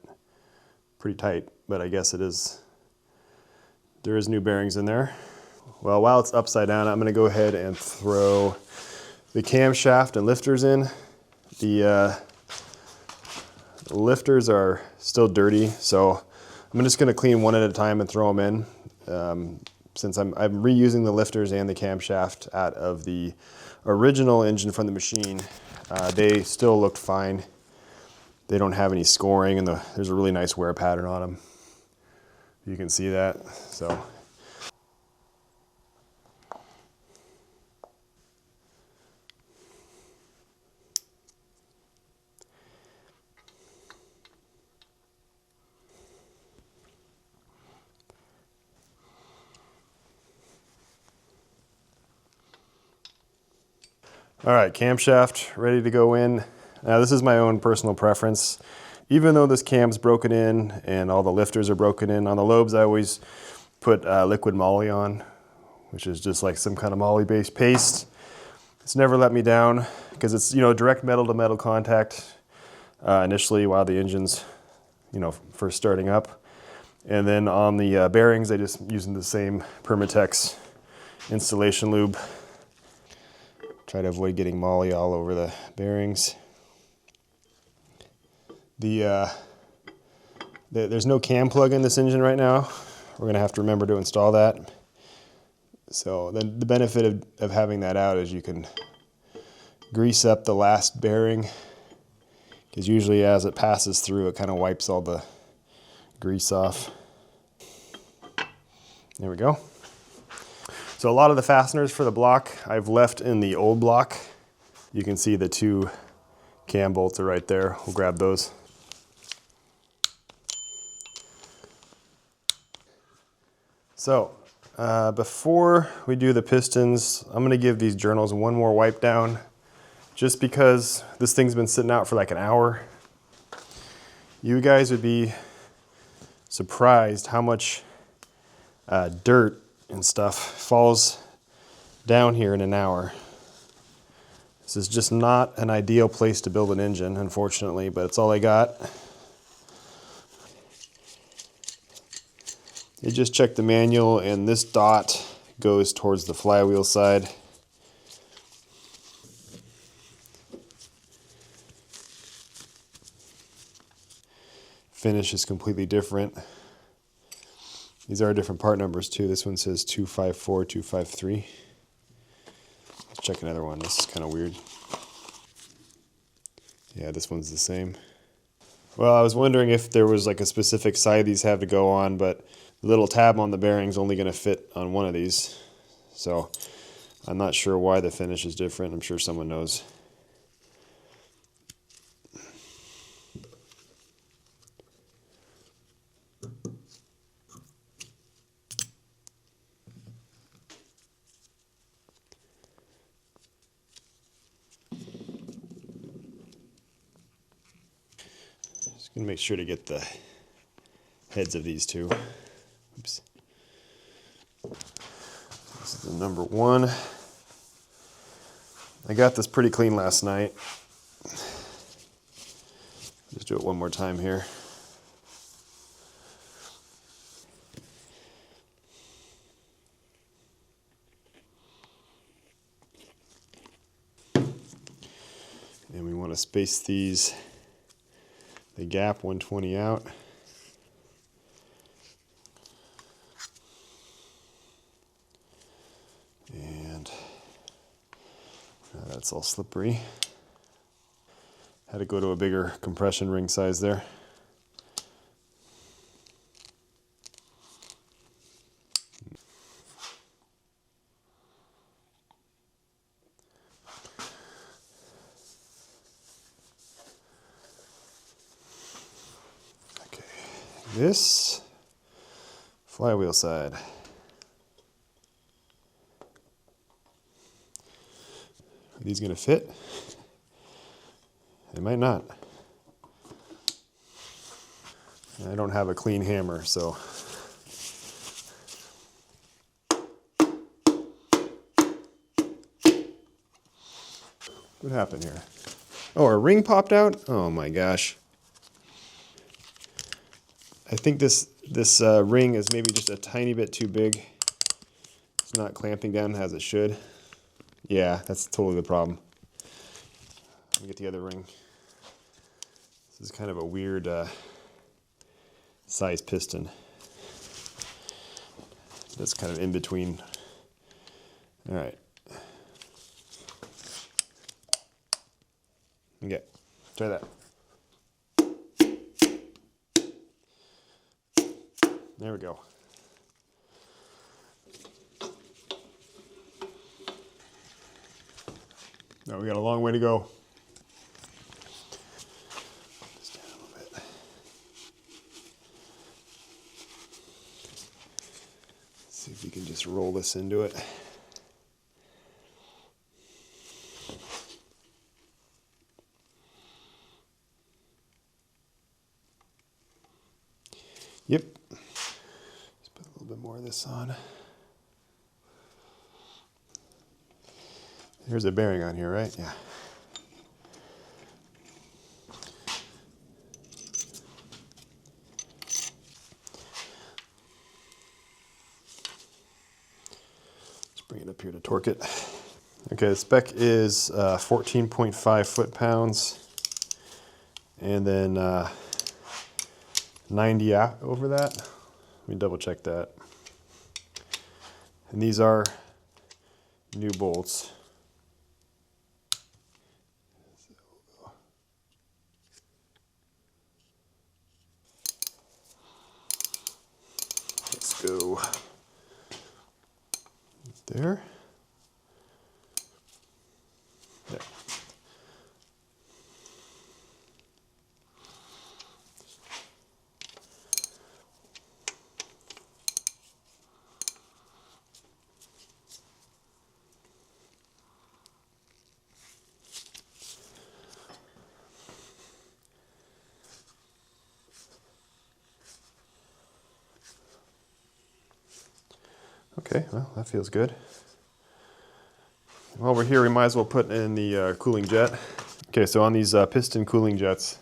Pretty tight, but I guess there is new bearings in there. Well, while it's upside down, I'm gonna go ahead and throw the camshaft and lifters in. The lifters are still dirty, so I'm I'm just going to clean one at a time and throw them in. Since I'm reusing the lifters and the camshaft out of the original engine from the machine, they still looked fine. They don't have any scoring, and there's a really nice wear pattern on them. You can see that. So. All right, camshaft ready to go in. Now this is my own personal preference. Even though this cam's broken in and all the lifters are broken in, on the lobes I always put liquid moly on, which is just like some kind of moly-based paste. It's never let me down because it's, you know, direct metal to metal contact initially while the engine's, you know, first starting up. And then on the bearings, I just using the same Permatex installation lube. Try to avoid getting moly all over the bearings. There's no cam plug in this engine right now. We're gonna have to remember to install that. So the benefit of having that out is you can grease up the last bearing, because usually as it passes through, it kind of wipes all the grease off. There we go. So a lot of the fasteners for the block I've left in the old block. You can see the two cam bolts are right there. We'll grab those. So before we do the pistons, I'm gonna give these journals one more wipe down, just because this thing's been sitting out for like an hour. You guys would be surprised how much dirt and stuff falls down here in an hour. This is just not an ideal place to build an engine, unfortunately, but it's all I got. You just check the manual, and this dot goes towards the flywheel side. Finish is completely different. These are different part numbers too. This one says 254, 253. Let's check another one. This is kind of weird. Yeah, this one's the same. Well, I was wondering if there was like a specific side these have to go on, but the little tab on the bearing's only going to fit on one of these. So I'm not sure why the finish is different. I'm sure someone knows. Just gonna make sure to get the heads of these two. Oops. This is the number one. I got this pretty clean last night. Just do it one more time here. And we want to space these, the gap 120 out. And that's all slippery. Had to go to a bigger compression ring size there. Okay, this flywheel side. Are these going to fit? They might not. I don't have a clean hammer, so. What happened here? Oh, a ring popped out? Oh my gosh. I think this ring is maybe just a tiny bit too big. It's not clamping down as it should. Yeah, that's totally the problem. Let me get the other ring. This is kind of a weird size piston. That's kind of in between. All right. Okay, try that. There we go. Now we got a long way to go. Just down a little bit. Let's see if we can just roll this into it. Yep. Just put a little bit more of this on. There's a bearing on here, right? Yeah. Let's bring it up here to torque it. Okay, the spec is 14.5 foot-pounds, and then 90 over that. Let me double check that. And these are new bolts. Let's go there. There. Okay, well, that feels good. While we're here, we might as well put in the cooling jet. Okay, so on these piston cooling jets,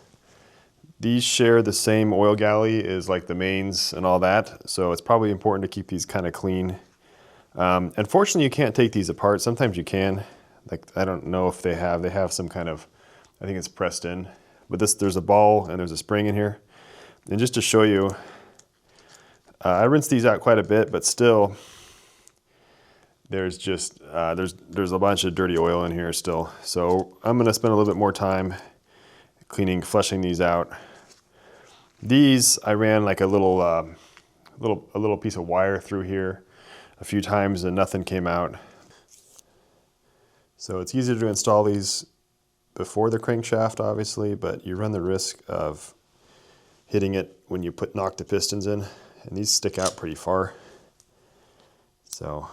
these share the same oil galley as like the mains and all that, so it's probably important to keep these kind of clean. Unfortunately, you can't take these apart. Sometimes you can. Like, I don't know if they have some kind of, I think it's pressed in. But there's a ball and there's a spring in here. And just to show you, I rinsed these out quite a bit, but still, there's just there's a bunch of dirty oil in here still. So I'm gonna spend a little bit more time flushing these out. These I ran like a little piece of wire through here a few times and nothing came out. So it's easier to install these before the crankshaft, obviously, but you run the risk of hitting it when you knock the pistons in, and these stick out pretty far. So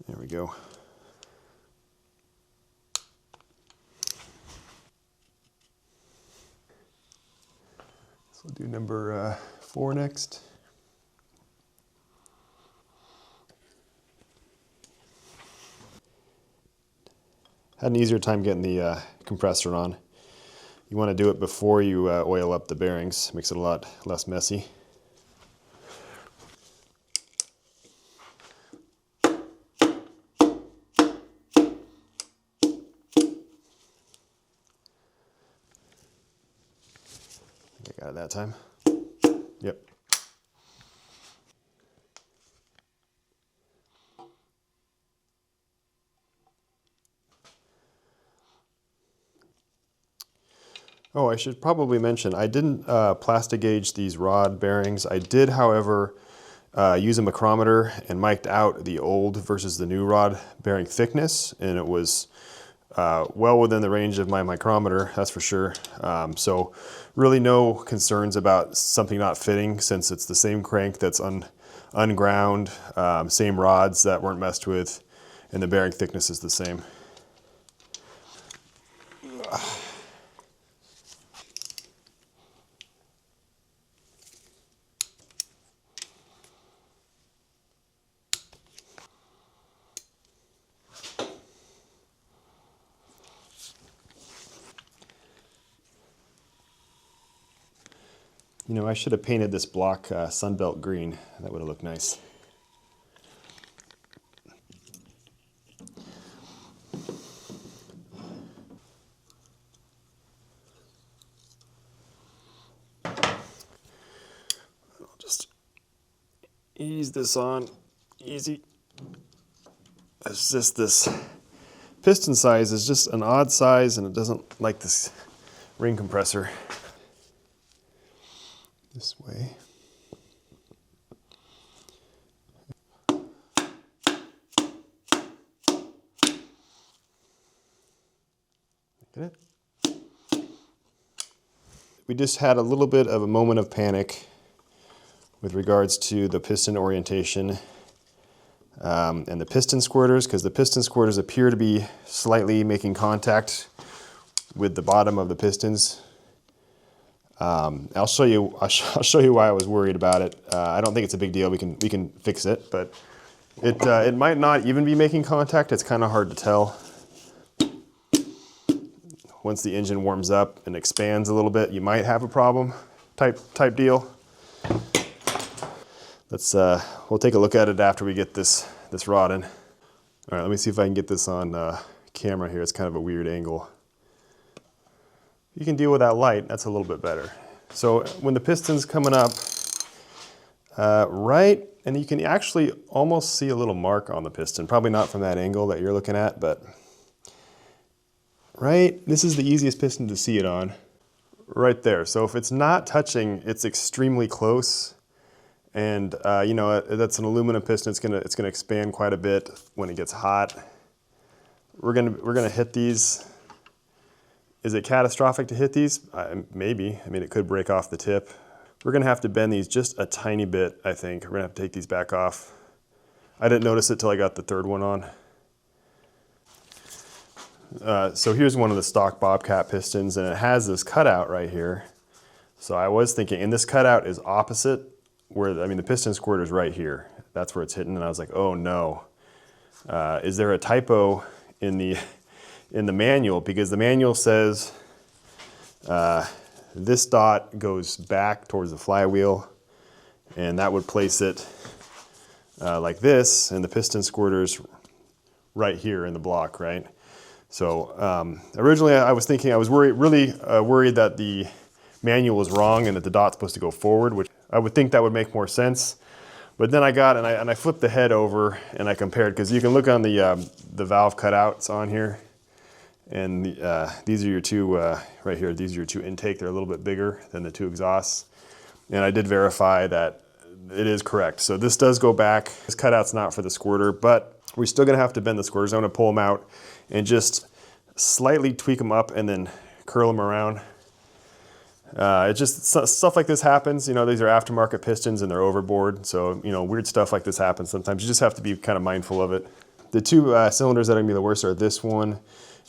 there we go. So we'll do number 4 next. Had an easier time getting the compressor on. You want to do it before you oil up the bearings. Makes it a lot less messy. I got it that time. Yep. Oh, I should probably mention, I didn't plastic gauge these rod bearings. I did, however, use a micrometer and mic'd out the old versus the new rod bearing thickness, and it was well within the range of my micrometer, that's for sure. So really no concerns about something not fitting, since it's the same crank that's unground, same rods that weren't messed with, and the bearing thickness is the same. You know, I should have painted this block Sunbelt green. That would have looked nice. ease this on, easy. It's just this piston size is just an odd size and it doesn't like this ring compressor. This way. Get it? We just had a little bit of a moment of panic with regards to the piston orientation and the piston squirters, because the piston squirters appear to be slightly making contact with the bottom of the pistons. I'll show you why I was worried about it. I don't think it's a big deal. We can fix it, but it might not even be making contact. It's kind of hard to tell. Once the engine warms up and expands a little bit, you might have a problem type deal. We'll take a look at it after we get this rod in. All right, let me see if I can get this on camera here. It's kind of a weird angle. You can deal with that light, that's a little bit better. So when the piston's coming up, right, and you can actually almost see a little mark on the piston. Probably not from that angle that you're looking at, but right, this is the easiest piston to see it on. Right there. So if it's not touching, it's extremely close. And you know, that's an aluminum piston. It's gonna expand quite a bit when it gets hot. We're gonna hit these. Is it catastrophic to hit these? Maybe. I mean, it could break off the tip. We're gonna have to bend these just a tiny bit, I think. We're gonna have to take these back off. I didn't notice it till I got the third one on. So here's one of the stock Bobcat pistons, and it has this cutout right here. So I was thinking, and this cutout is opposite where, I mean, the piston squirter's right here. That's where it's hitting, and I was like, oh no. Is there a typo in the manual? Because the manual says this dot goes back towards the flywheel, and that would place it like this, and the piston squirter's right here in the block, right? So originally I was thinking, I was really worried that the manual was wrong and that the dot's supposed to go forward, which I would think that would make more sense. But then I flipped the head over and I compared, because you can look on the valve cutouts on here, and these are your two, right here, these are your two intake. They're a little bit bigger than the two exhausts. And I did verify that it is correct. So this does go back. This cutout's not for the squirter, but we're still gonna have to bend the squirters. I'm gonna pull them out and just slightly tweak them up and then curl them around. It just, stuff like this happens. You know, these are aftermarket pistons and they're overboard. So, you know, weird stuff like this happens sometimes. You just have to be kind of mindful of it. The two cylinders that are gonna be the worst are this one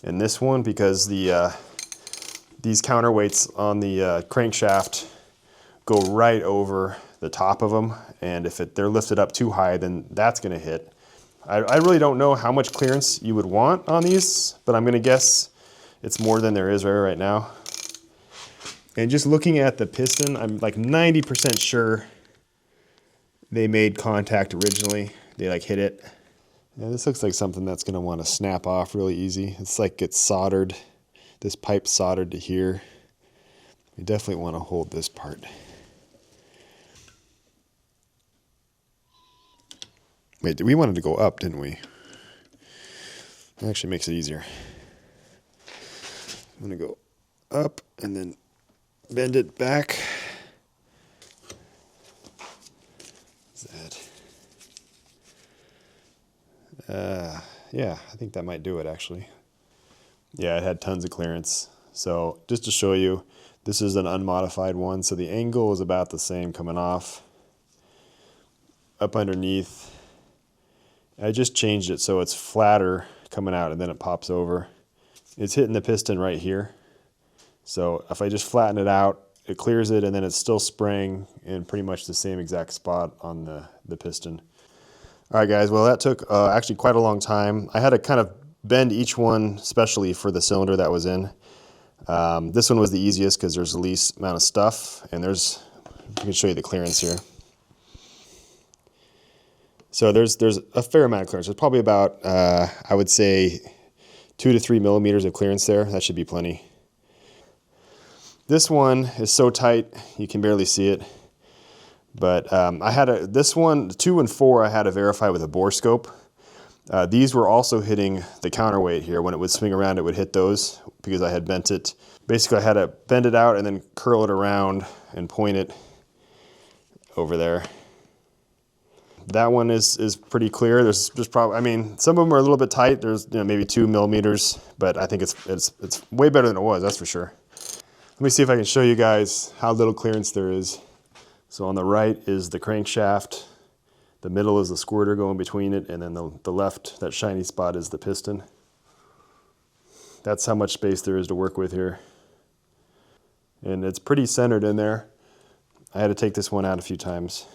and this one, because these counterweights on the crankshaft go right over the top of them. And if they're lifted up too high, then that's gonna hit. I really don't know how much clearance you would want on these, but I'm gonna guess it's more than there is right now. And just looking at the piston, I'm like 90% sure they made contact originally. They like hit it. Yeah, this looks like something that's gonna wanna snap off really easy. It's like it's soldered, this pipe's soldered to here. You definitely wanna hold this part. Wait, we wanted to go up, didn't we? That actually makes it easier. I'm gonna go up and then bend it back. What's that? Yeah, I think that might do it actually. Yeah, it had tons of clearance. So just to show you, this is an unmodified one, so the angle is about the same coming off. Up underneath, I just changed it so it's flatter coming out and then it pops over. It's hitting the piston right here. So if I just flatten it out, it clears it, and then it's still spraying in pretty much the same exact spot on the piston. All right, guys, well, that took actually quite a long time. I had to kind of bend each one specially for the cylinder that was in. This one was the easiest because there's the least amount of stuff, and I can show you the clearance here. So there's a fair amount of clearance. There's probably about, I would say, 2 to 3 millimeters of clearance there. That should be plenty. This one is so tight you can barely see it, But I had this one, 2 and 4, I had to verify with a bore scope. These were also hitting the counterweight here. When it would swing around, it would hit those because I had bent it. Basically, I had to bend it out and then curl it around and point it over there. That one is pretty clear. There's probably, I mean, some of them are a little bit tight. There's, you know, maybe 2 millimeters, but I think it's way better than it was, that's for sure. Let me see if I can show you guys how little clearance there is. So on the right is the crankshaft. The middle is the squirter going between it, and then the left, that shiny spot, is the piston. That's how much space there is to work with here. And it's pretty centered in there. I had to take this one out a few times.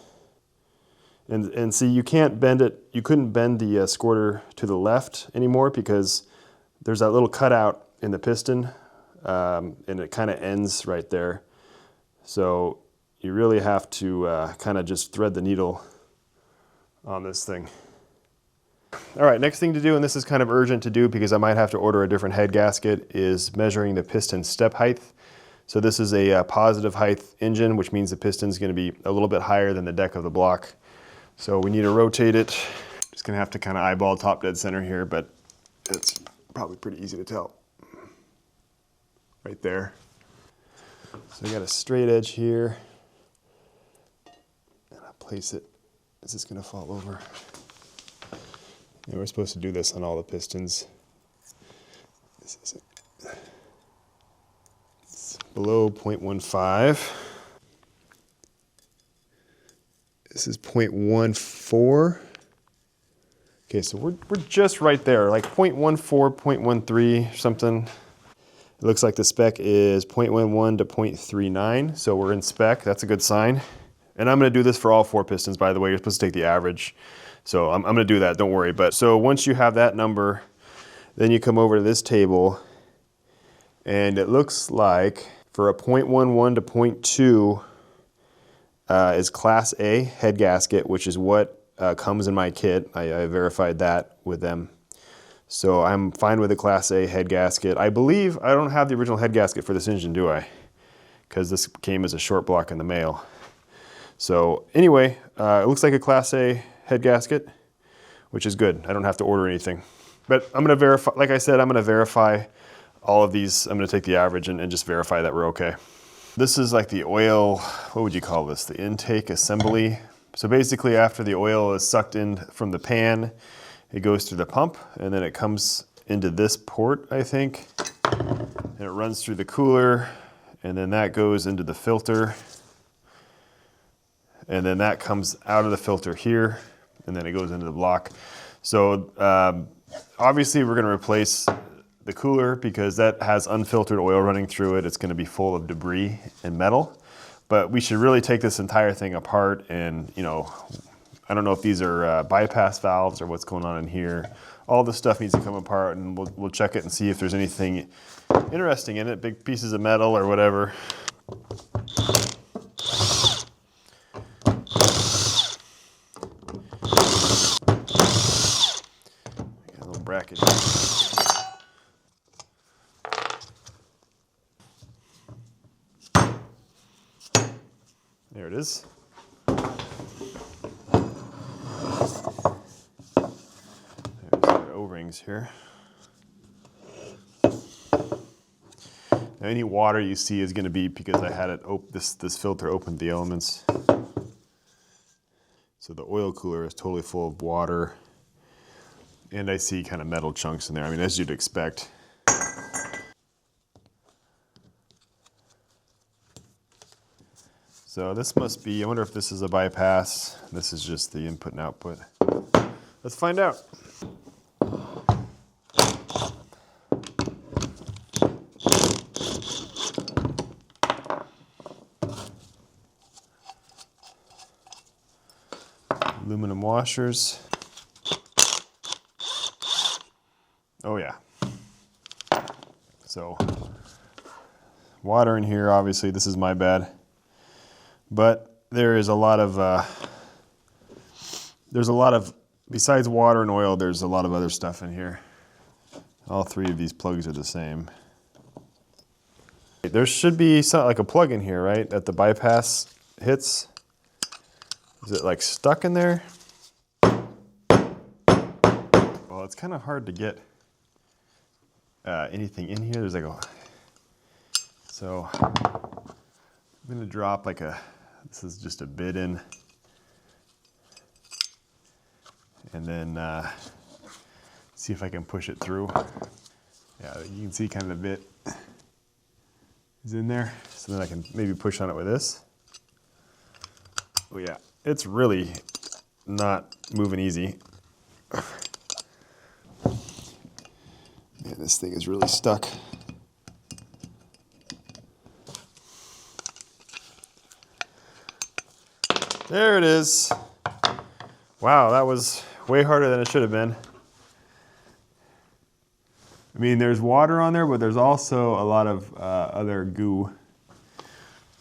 And see, you can't bend it, you couldn't bend the squirter to the left anymore because there's that little cutout in the piston, and it kind of ends right there. So you really have to kind of just thread the needle on this thing. All right, next thing to do, and this is kind of urgent to do because I might have to order a different head gasket, is measuring the piston step height. So this is a positive height engine, which means the piston's going to be a little bit higher than the deck of the block. So we need to rotate it. Just gonna have to kind of eyeball top dead center here, but it's probably pretty easy to tell. Right there. So we got a straight edge here. And I'll place it. Is this gonna fall over? Yeah, we're supposed to do this on all the pistons. This is it. It's below 0.15. This is 0.14. Okay, so we're just right there, like 0.14, 0.13, something. It looks like the spec is 0.11 to 0.39, so we're in spec. That's a good sign. And I'm gonna do this for all 4 pistons, by the way. You're supposed to take the average. So I'm gonna do that, don't worry. But so once you have that number, then you come over to this table, and it looks like for a 0.11 to 0.2, is Class A head gasket, which is what comes in my kit. I verified that with them. So I'm fine with a Class A head gasket. I believe I don't have the original head gasket for this engine, do I? Because this came as a short block in the mail. So anyway, it looks like a Class A head gasket, which is good. I don't have to order anything. But I'm gonna verify, like I said, I'm gonna verify all of these. I'm gonna take the average and just verify that we're okay. This is like the oil, what would you call this? The intake assembly. So basically after the oil is sucked in from the pan, it goes through the pump and then it comes into this port, I think. And it runs through the cooler and then that goes into the filter. And then that comes out of the filter here and then it goes into the block. So obviously we're gonna replace the cooler because that has unfiltered oil running through it. It's going to be full of debris and metal, but we should really take this entire thing apart and, you know, I don't know if these are bypass valves or what's going on in here. All this stuff needs to come apart and we'll check it and see if there's anything interesting in it, big pieces of metal or whatever. Got a little bracket here. There it is. There's our O-rings here. Now any water you see is going to be because I had it this filter opened the elements. So the oil cooler is totally full of water. And I see kind of metal chunks in there. I mean, as you'd expect. So this must be, I wonder if this is a bypass. This is just the input and output. Let's find out. Aluminum washers. Oh yeah. So water in here, obviously this is my bad. But there is a lot of, besides water and oil, there's a lot of other stuff in here. All 3 of these plugs are the same. There should be something like a plug in here, right? That the bypass hits. Is it like stuck in there? Well, it's kind of hard to get anything in here. There's like a, so I'm gonna drop like this is just a bit in, and then see if I can push it through. Yeah, you can see kind of the bit is in there. So then I can maybe push on it with this. Oh yeah, it's really not moving easy. Man, this thing is really stuck. There it is. Wow, that was way harder than it should have been. I mean, there's water on there, but there's also a lot of other goo,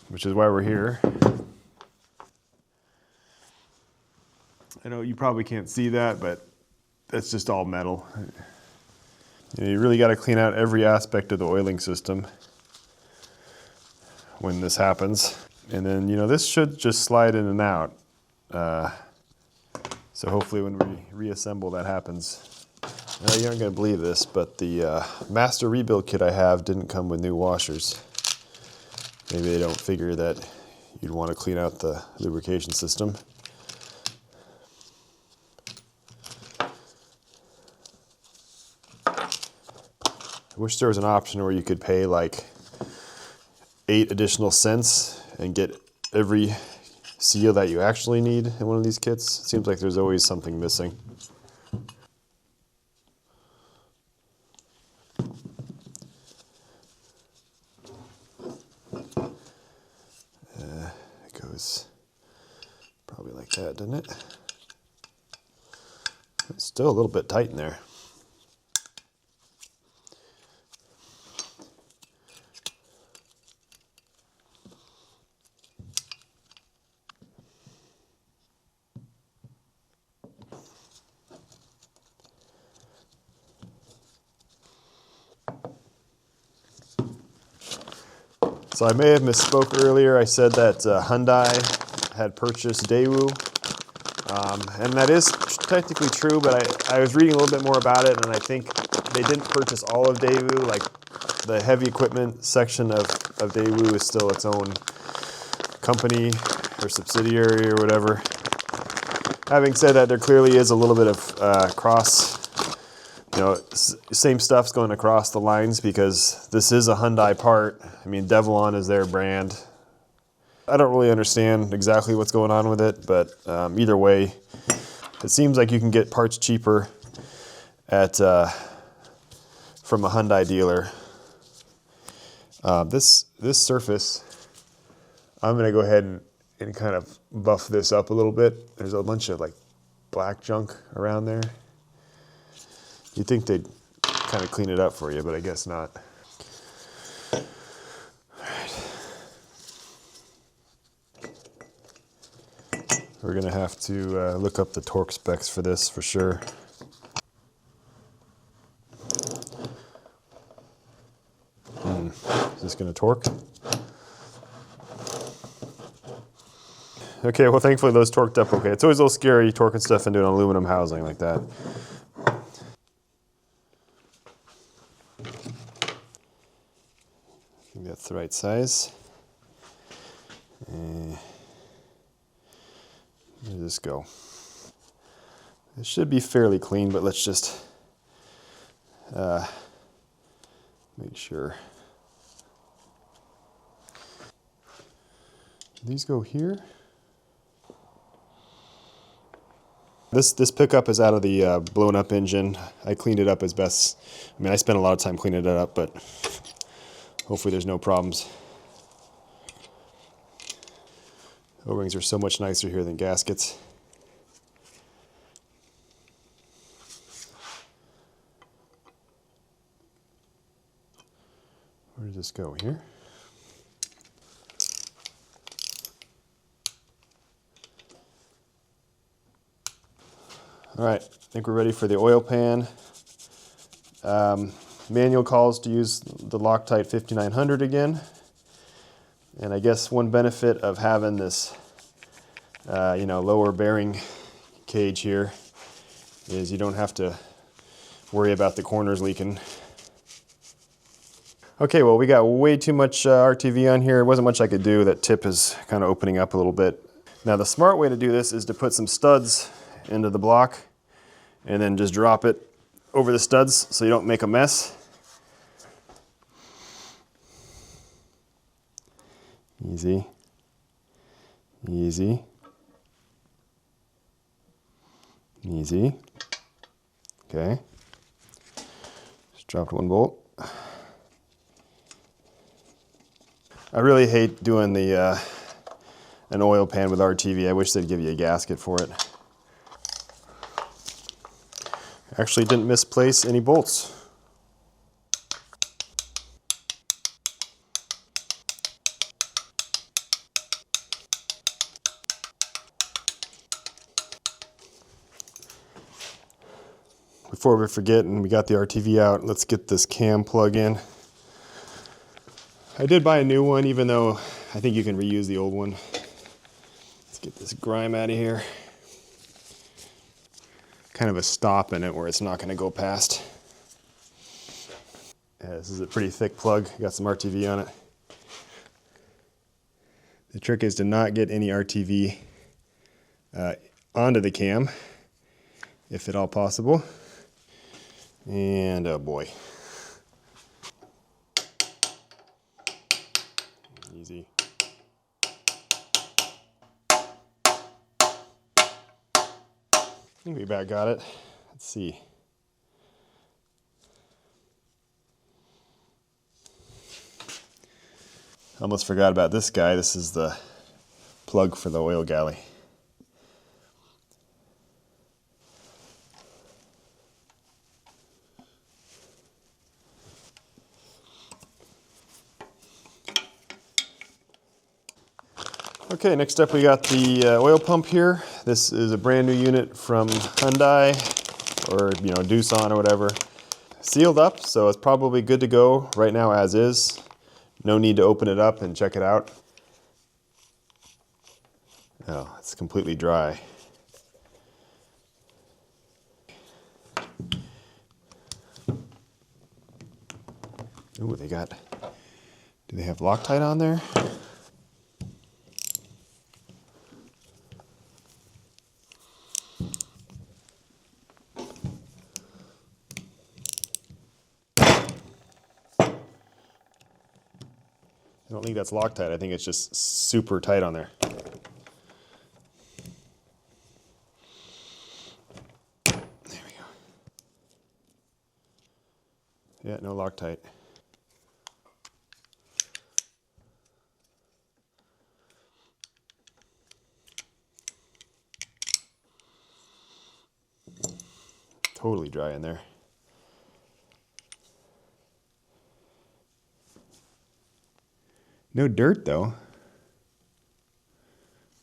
which is why we're here. I know you probably can't see that, but that's just all metal. You know, you really got to clean out every aspect of the oiling system when this happens. And then, you know, this should just slide in and out. So hopefully when we reassemble that happens. Now, you aren't going to believe this, but the master rebuild kit I have didn't come with new washers. Maybe they don't figure that you'd want to clean out the lubrication system. I wish there was an option where you could pay like 8 additional cents and get every seal that you actually need in one of these kits. It seems like there's always something missing. It goes probably like that, doesn't it? It's still a little bit tight in there. So I may have misspoke earlier. I said that Hyundai had purchased Daewoo, and that is technically true, but I was reading a little bit more about it, and I think they didn't purchase all of Daewoo. Like the heavy equipment section of Daewoo is still its own company or subsidiary or whatever. Having said that, there clearly is a little bit of cross, you know, same stuff's going across the lines because this is a Hyundai part. I mean, Devlon is their brand. I don't really understand exactly what's going on with it, but either way, it seems like you can get parts cheaper at from a Hyundai dealer. This surface, I'm gonna go ahead and kind of buff this up a little bit. There's a bunch of like black junk around there. You'd think they'd kind of clean it up for you, but I guess not. All right. We're gonna have to look up the torque specs for this for sure. Is this gonna torque? Okay, well thankfully those torqued up okay. It's always a little scary torquing stuff into an aluminum housing like that. I think that's the right size. Where does this go? It should be fairly clean, but let's just make sure. These go here. This pickup is out of the blown up engine. I cleaned it up as best. I mean, I spent a lot of time cleaning it up, but hopefully there's no problems. O-rings are so much nicer here than gaskets. Where does this go? Here? All right, I think we're ready for the oil pan. Manual calls to use the Loctite 5900 again. And I guess one benefit of having this you know, lower bearing cage here is you don't have to worry about the corners leaking. Okay, well, we got way too much RTV on here. There wasn't much I could do. That tip is kind of opening up a little bit. Now, the smart way to do this is to put some studs into the block and then just drop it over the studs so you don't make a mess. Easy, easy, easy. Okay, just dropped one bolt. I really hate doing the an oil pan with RTV. I wish they'd give you a gasket for it. Actually didn't misplace any bolts. Before we forget and we got the RTV out, let's get this cam plug in. I did buy a new one, even though I think you can reuse the old one. Let's get this grime out of here. Kind of a stop in it where it's not going to go past. Yeah, this is a pretty thick plug. Got some RTV on it. The trick is to not get any RTV onto the cam, if at all possible. And oh boy. Easy. I think we about got it. Let's see. Almost forgot about this guy. This is the plug for the oil galley. Okay, next up we got the oil pump here. This is a brand new unit from Hyundai or Doosan or whatever. Sealed up, so it's probably good to go right now as is. No need to open it up and check it out. Oh, it's completely dry. Ooh, do they have Loctite on there? I don't think that's Loctite. I think it's just super tight on there. There we go. Yeah, no Loctite. Totally dry in there. No dirt though.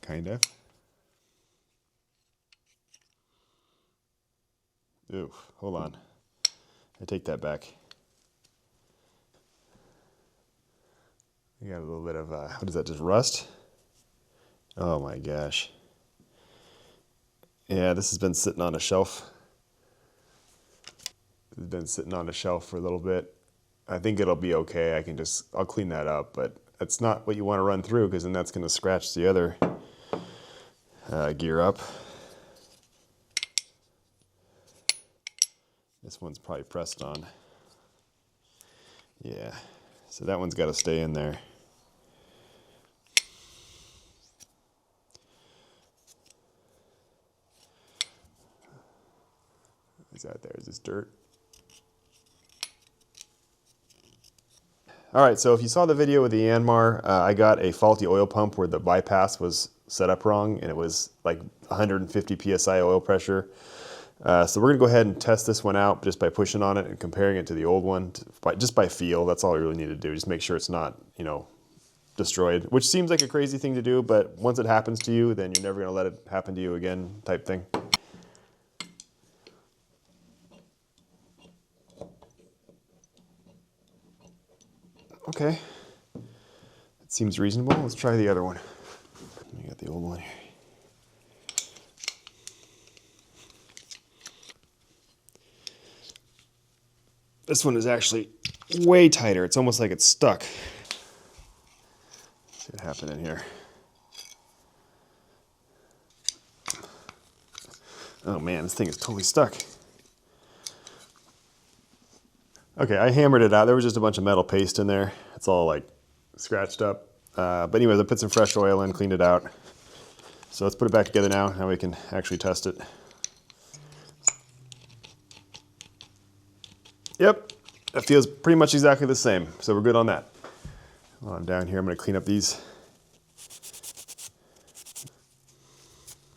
Kind of. Ooh, hold on. I take that back. We got a little bit of, what is that, just rust? Oh my gosh. Yeah, this has been sitting on a shelf. It's been sitting on a shelf for a little bit. I think it'll be okay. I'll clean that up, but that's not what you want to run through because then that's going to scratch the other gear up. This one's probably pressed on. Yeah, so that one's got to stay in there. Is that there? Is this dirt? All right, so if you saw the video with the Yanmar, I got a faulty oil pump where the bypass was set up wrong and it was like 150 PSI oil pressure. So we're gonna go ahead and test this one out just by pushing on it and comparing it to the old one, just by feel. That's all we really need to do. Just make sure it's not, destroyed, which seems like a crazy thing to do, but once it happens to you, then you're never gonna let it happen to you again type thing. Okay, that seems reasonable. Let's try the other one. We got the old one here. This one is actually way tighter. It's almost like it's stuck. Let's see what happened in here. Oh man, this thing is totally stuck. Okay, I hammered it out. There was just a bunch of metal paste in there. It's all like scratched up. But anyways, I put some fresh oil in, cleaned it out. So let's put it back together now. Now we can actually test it. Yep, that feels pretty much exactly the same. So we're good on that. While I'm down here, I'm gonna clean up these.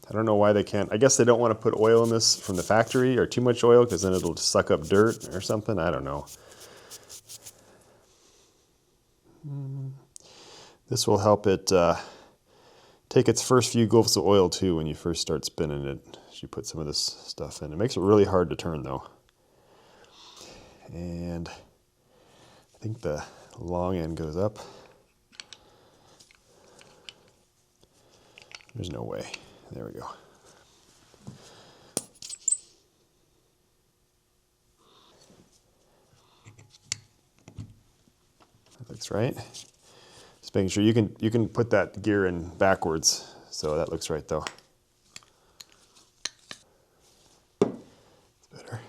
I don't know why they can't. I guess they don't want to put oil in this from the factory or too much oil because then it'll suck up dirt or something. I don't know. This will help it take its first few gulps of oil too when you first start spinning it. As you put some of this stuff in. It makes it really hard to turn though. And I think the long end goes up. There's no way. There we go. That looks right. Just making sure you can put that gear in backwards. So that looks right though. It's better.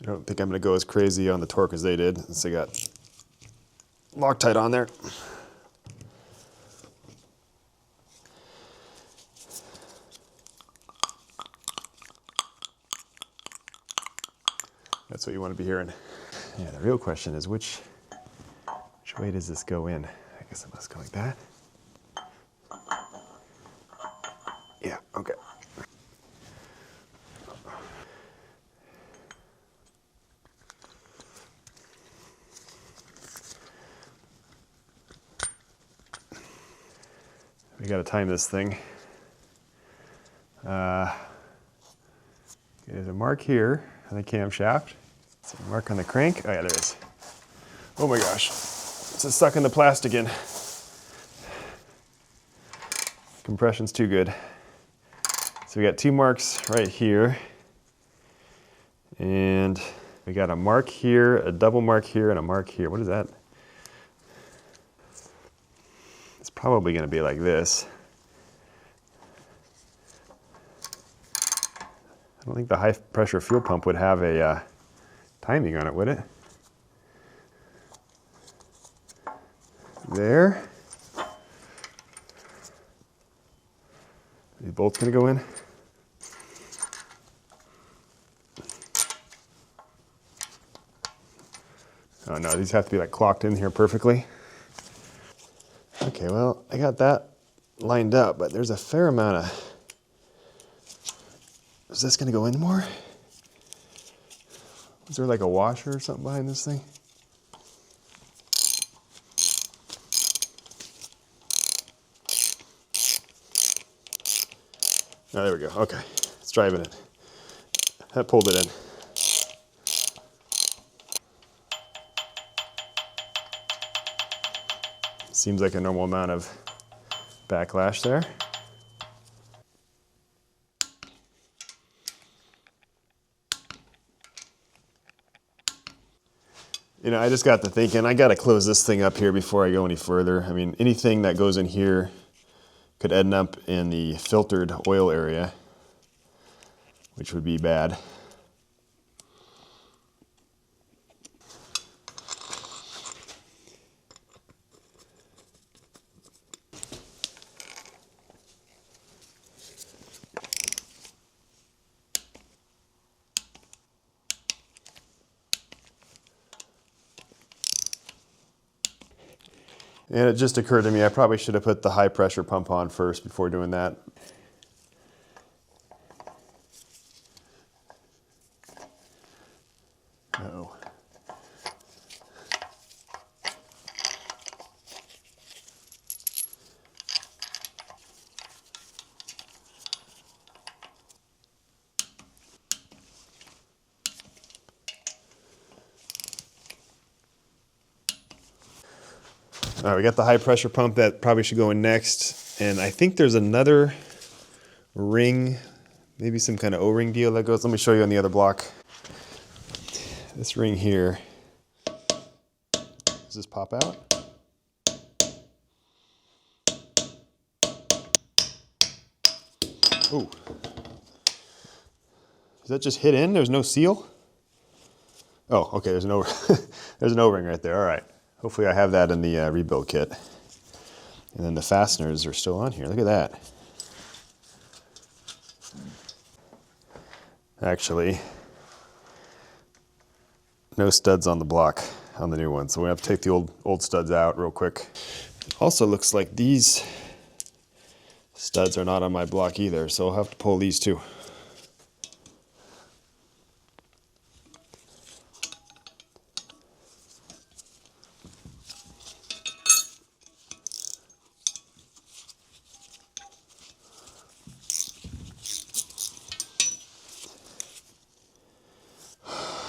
I don't think I'm going to go as crazy on the torque as they did, since they got Loctite on there. That's what you want to be hearing. Yeah, the real question is which way does this go in? I guess it must go like that. Yeah, okay. We got to time this thing. There's a mark here on the camshaft. There's a mark on the crank. Oh yeah, there is. Oh my gosh, it's stuck in the plastic again. Compression's too good. So we got two marks right here. And we got a mark here, a double mark here, and a mark here. What is that? It's probably going to be like this. I don't think the high pressure fuel pump would have a timing on it, would it? There. Are these bolts going to go in? Oh no, these have to be like clocked in here perfectly. Okay, well, I got that lined up, but there's a fair amount of... Is this gonna go in more? Is there like a washer or something behind this thing? Oh, there we go, okay. It's driving it. That pulled it in. Seems like a normal amount of backlash there. You know, I just got to thinking, I gotta close this thing up here before I go any further. I mean, anything that goes in here could end up in the filtered oil area, which would be bad. And it just occurred to me, I probably should have put the high pressure pump on first before doing that. Uh-oh. All right, we got the high pressure pump that probably should go in next. And I think there's another ring, maybe some kind of O-ring deal that goes. Let me show you on the other block. This ring here, does this pop out? Oh, does that just hit in? There's no seal? Oh, okay, there's no, there's an O-ring right there, all right. Hopefully I have that in the rebuild kit. And then the fasteners are still on here, look at that. Actually, no studs on the block on the new one, so we have to take the old studs out real quick. Also looks like these studs are not on my block either, so I'll have to pull these too.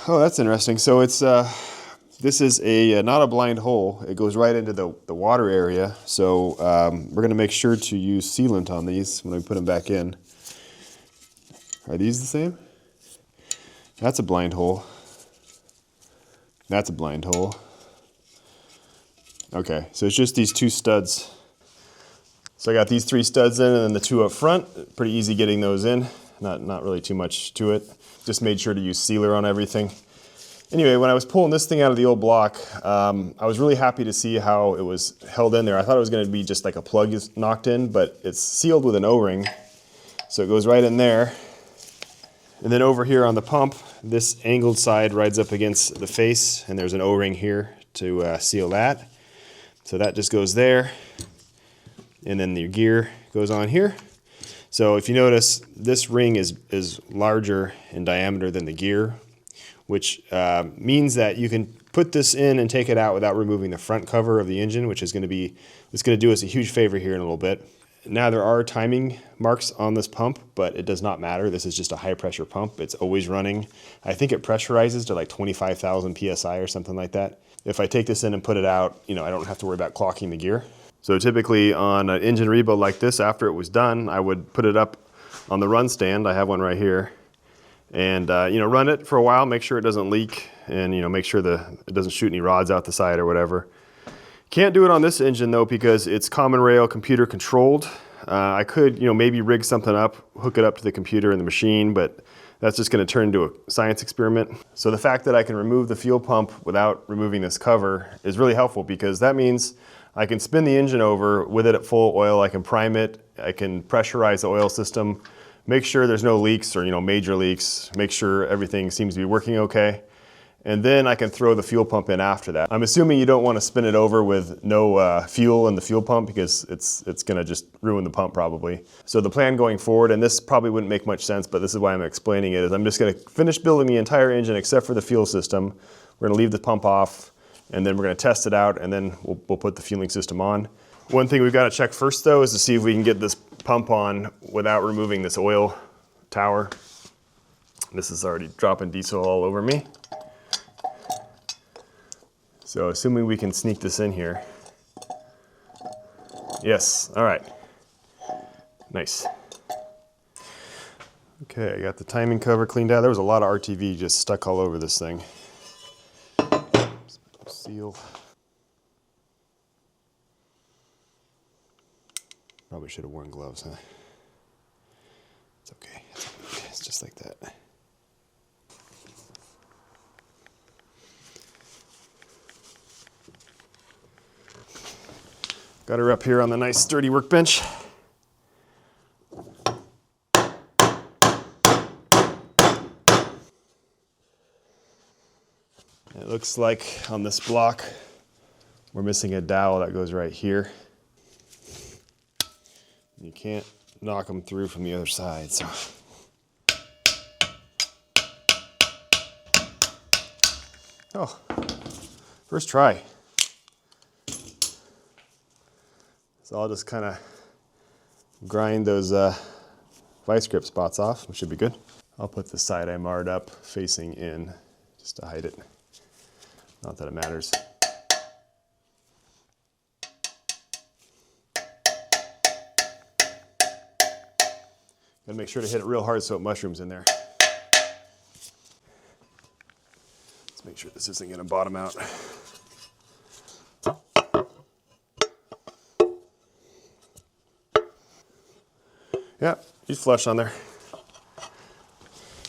Oh, that's interesting. So it's this is a not a blind hole. It goes right into the water area. So we're going to make sure to use sealant on these when we put them back in. Are these the same? That's a blind hole. That's a blind hole. Okay, so it's just these two studs. So I got these three studs in and then the two up front. Pretty easy getting those in. Not really too much to it. Just made sure to use sealer on everything. Anyway, when I was pulling this thing out of the old block, I was really happy to see how it was held in there. I thought it was going to be just like a plug is knocked in, but it's sealed with an O-ring. So it goes right in there. And then over here on the pump, this angled side rides up against the face, and there's an O-ring here to seal that. So that just goes there. And then the gear goes on here. So if you notice, this ring is larger in diameter than the gear, which means that you can put this in and take it out without removing the front cover of the engine, which is going to do us a huge favor here in a little bit. Now there are timing marks on this pump, but it does not matter. This is just a high pressure pump. It's always running. I think it pressurizes to like 25,000 PSI or something like that. If I take this in and put it out, I don't have to worry about clocking the gear. So typically on an engine rebuild like this, after it was done, I would put it up on the run stand. I have one right here. And run it for a while, make sure it doesn't leak, and make sure it doesn't shoot any rods out the side or whatever. Can't do it on this engine though because it's common rail computer controlled. I could maybe rig something up, hook it up to the computer in the machine, but that's just going to turn into a science experiment. So the fact that I can remove the fuel pump without removing this cover is really helpful because that means I can spin the engine over with it at full oil. I can prime it. I can pressurize the oil system, make sure there's no leaks or major leaks, make sure everything seems to be working okay. And then I can throw the fuel pump in after that. I'm assuming you don't want to spin it over with no fuel in the fuel pump because it's going to just ruin the pump probably. So the plan going forward, and this probably wouldn't make much sense, but this is why I'm explaining it, is I'm just going to finish building the entire engine except for the fuel system. We're going to leave the pump off, and then we're going to test it out, and then we'll put the fueling system on. One thing we've got to check first though is to see if we can get this pump on without removing this oil tower. This is already dropping diesel all over me. So assuming we can sneak this in here. Yes, all right. Nice. Okay, I got the timing cover cleaned out. There was a lot of RTV just stuck all over this thing. Seal. Probably should have worn gloves, huh? It's okay. It's just like that. Got her up here on the nice sturdy workbench. It looks like on this block we're missing a dowel that goes right here. You can't knock them through from the other side, so. Oh, first try. So I'll just kind of grind those vice grip spots off, which should be good. I'll put the side I marred up facing in just to hide it. Not that it matters. And make sure to hit it real hard so it mushrooms in there. Let's make sure this isn't gonna bottom out. Yeah, he's flush on there.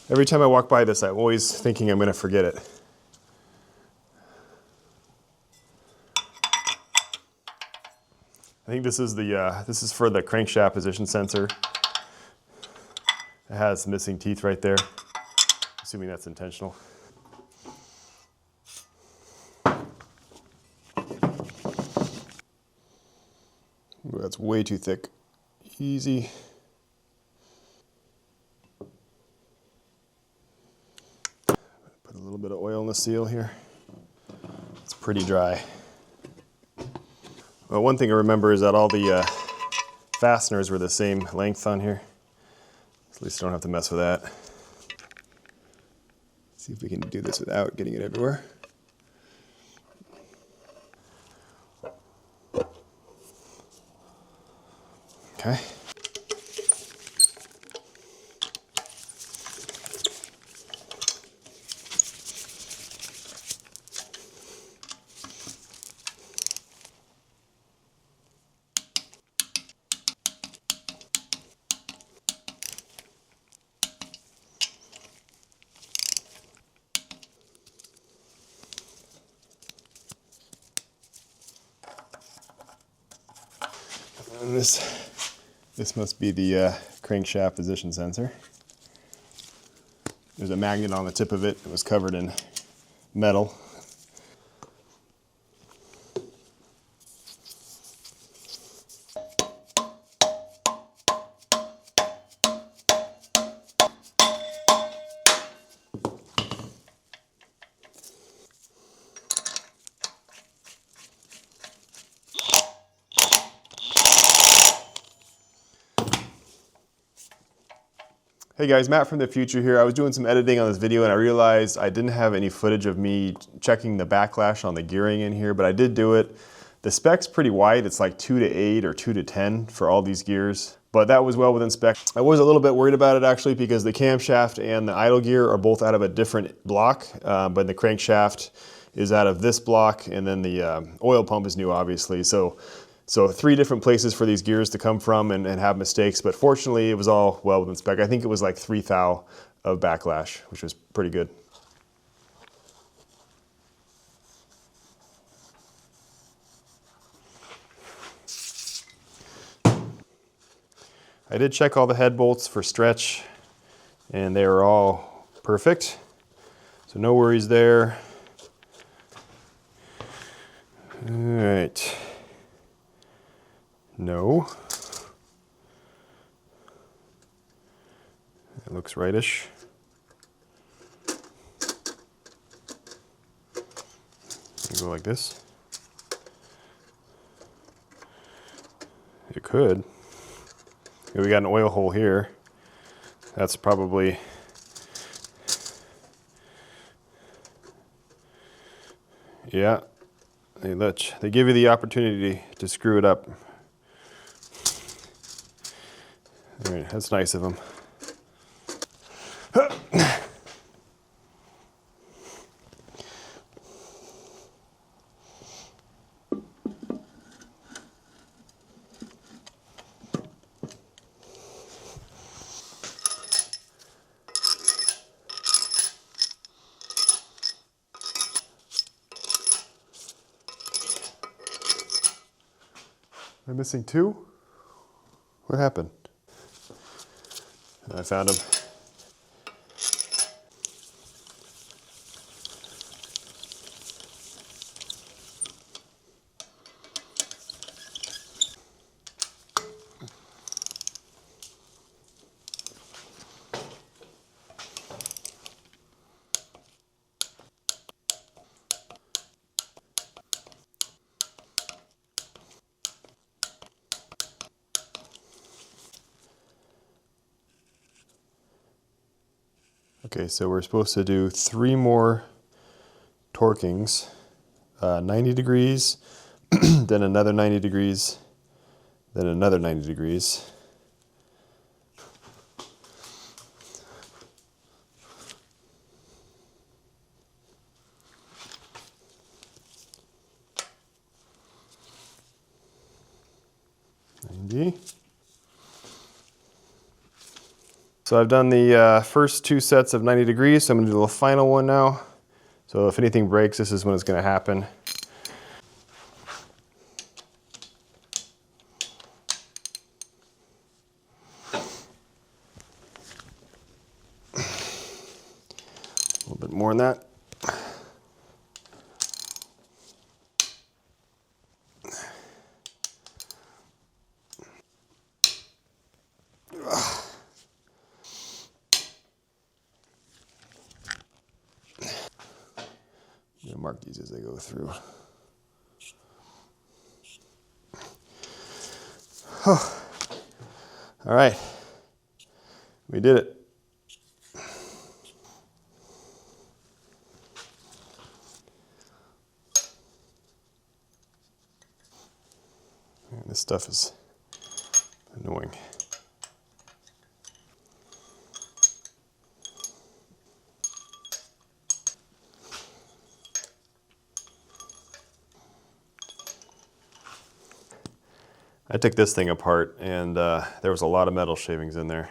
Every time I walk by this, I'm always thinking I'm gonna forget it. I think this is for the crankshaft position sensor. It has missing teeth right there, assuming that's intentional. Ooh, that's way too thick. Easy. Put a little bit of oil in the seal here. It's pretty dry. Well, one thing to remember is that all the fasteners were the same length on here. At least I don't have to mess with that. See if we can do this without getting it everywhere. Okay. And this must be the crankshaft position sensor. There's a magnet on the tip of it. It was covered in metal. Hey guys, Matt from the future here. I was doing some editing on this video and I realized I didn't have any footage of me checking the backlash on the gearing in here, but I did do it. The spec's pretty wide. It's like 2 to 8 or 2 to 10 for all these gears, but that was well within spec. I was a little bit worried about it actually because the camshaft and the idle gear are both out of a different block, but the crankshaft is out of this block and then the oil pump is new obviously. So 3 different places for these gears to come from and have mistakes, but fortunately it was all well within spec. I think it was like 3 thou of backlash, which was pretty good. I did check all the head bolts for stretch and they are all perfect. So no worries there. All right. No. It looks rightish. Go like this. It could. We got an oil hole here. That's probably yeah. They give you the opportunity to screw it up. All right, that's nice of them. Am I missing 2? What happened? I found him. Okay, so we're supposed to do 3 more torquings, 90 degrees, then another 90 degrees, then another 90 degrees. So I've done the first 2 sets of 90 degrees, so I'm gonna do the final one now. So if anything breaks, this is when it's gonna happen. A little bit more than that. I'm gonna mark these as they go through. All right, we did it. Man, this stuff is annoying. I took this thing apart and there was a lot of metal shavings in there.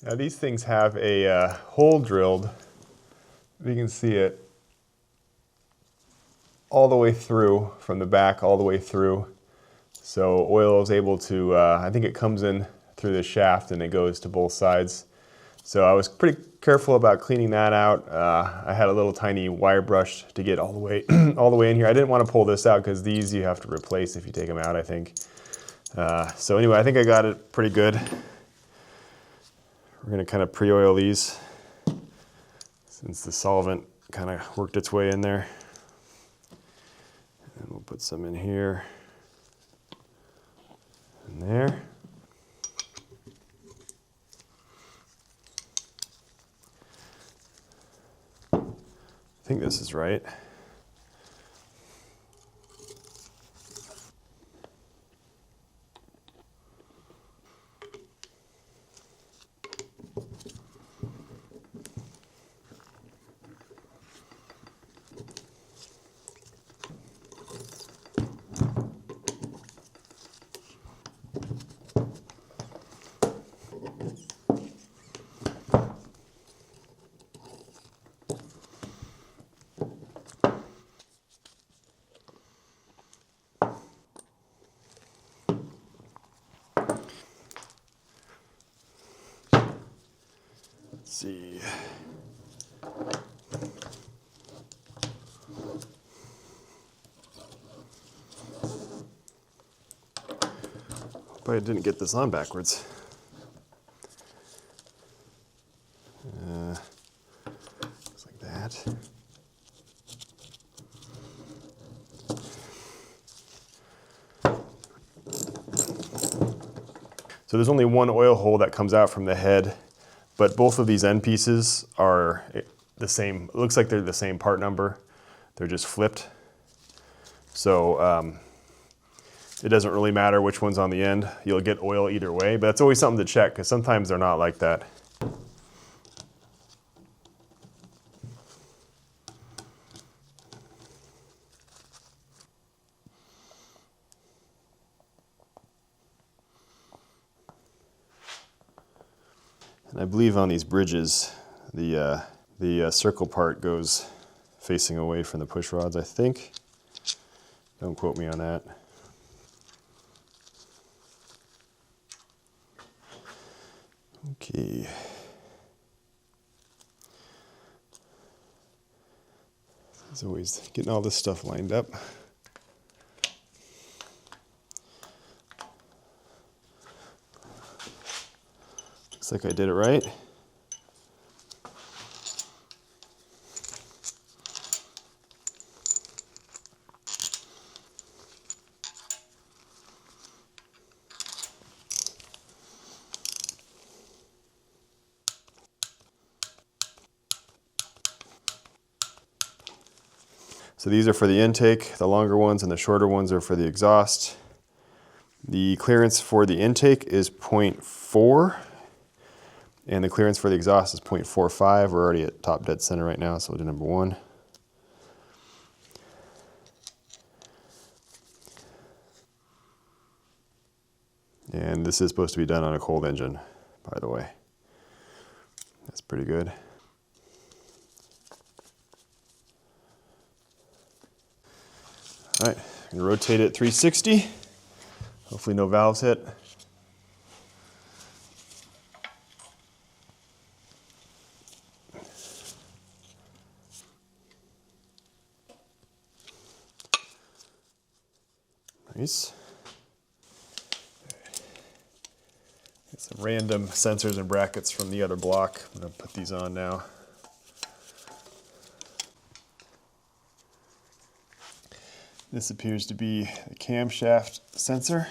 Now these things have a hole drilled, if you can see it, all the way through, from the back all the way through. So oil is able to, I think it comes in through the shaft and it goes to both sides. So I was pretty careful about cleaning that out. I had a little tiny wire brush to get all the way, all the way in here. I didn't want to pull this out because these you have to replace if you take them out, I think. So anyway, I think I got it pretty good. We're going to kind of pre-oil these since the solvent kind of worked its way in there. And we'll put some in here and there. I think this is right. Let's see. Hope I didn't get this on backwards. Looks like that. So there's only one oil hole that comes out from the head, but both of these end pieces are the same. It looks like they're the same part number. They're just flipped. So it doesn't really matter which one's on the end. You'll get oil either way, but that's always something to check because sometimes they're not like that. And I believe on these bridges, the circle part goes facing away from the push rods, I think. Don't quote me on that. Okay. As always, getting all this stuff lined up. Looks like I did it right. So these are for the intake, the longer ones, and the shorter ones are for the exhaust. The clearance for the intake is 0.4, and the clearance for the exhaust is 0.45. We're already at top dead center right now, so we'll do number 1. And this is supposed to be done on a cold engine, by the way. That's pretty good. All right, I'm gonna rotate it 360. Hopefully no valves hit. Nice. Get some random sensors and brackets from the other block. I'm gonna put these on now. This appears to be the camshaft sensor.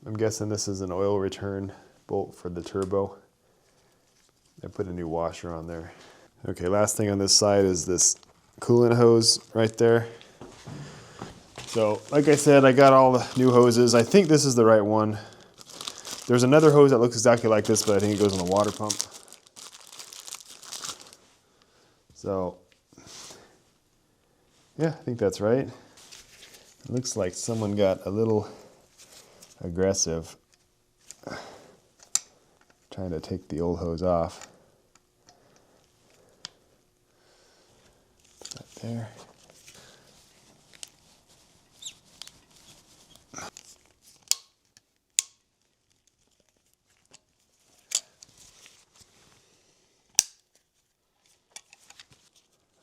I'm guessing this is an oil return bolt for the turbo. I put a new washer on there. Okay, last thing on this side is this coolant hose right there. So, like I said, I got all the new hoses. I think this is the right one. There's another hose that looks exactly like this, but I think it goes in the water pump. So, yeah, I think that's right. It looks like someone got a little aggressive trying to take the old hose off. Put that there.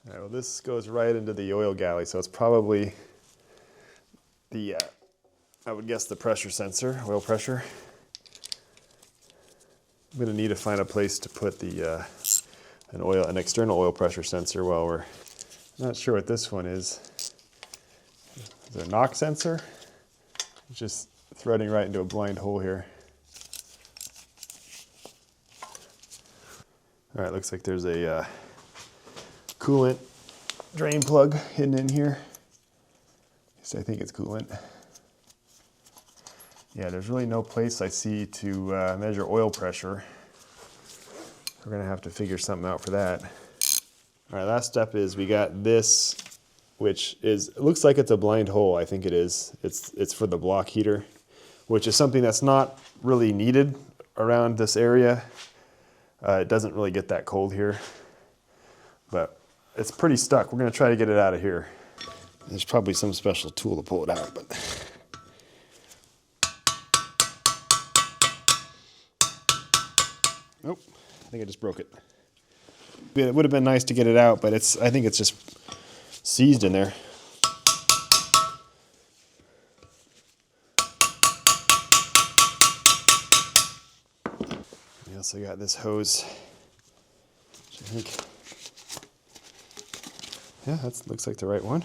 All right, well, this goes right into the oil galley, so it's probably the, I would guess the pressure sensor, oil pressure. I'm gonna need to find a place to put the an external oil pressure sensor while we're not sure what this one is. Is it a knock sensor? It's just threading right into a blind hole here. All right, looks like there's a coolant drain plug hidden in here. So I think it's coolant. Yeah, there's really no place I see to measure oil pressure. We're gonna have to figure something out for that. All right, last step is we got this, which is, it looks like it's a blind hole. I think it is. It's for the block heater, which is something that's not really needed around this area. It doesn't really get that cold here, but it's pretty stuck. We're gonna try to get it out of here. There's probably some special tool to pull it out, but. Nope, I think I just broke it. It would have been nice to get it out, but I think it's just seized in there. We also got this hose, which I think, yeah, that looks like the right one.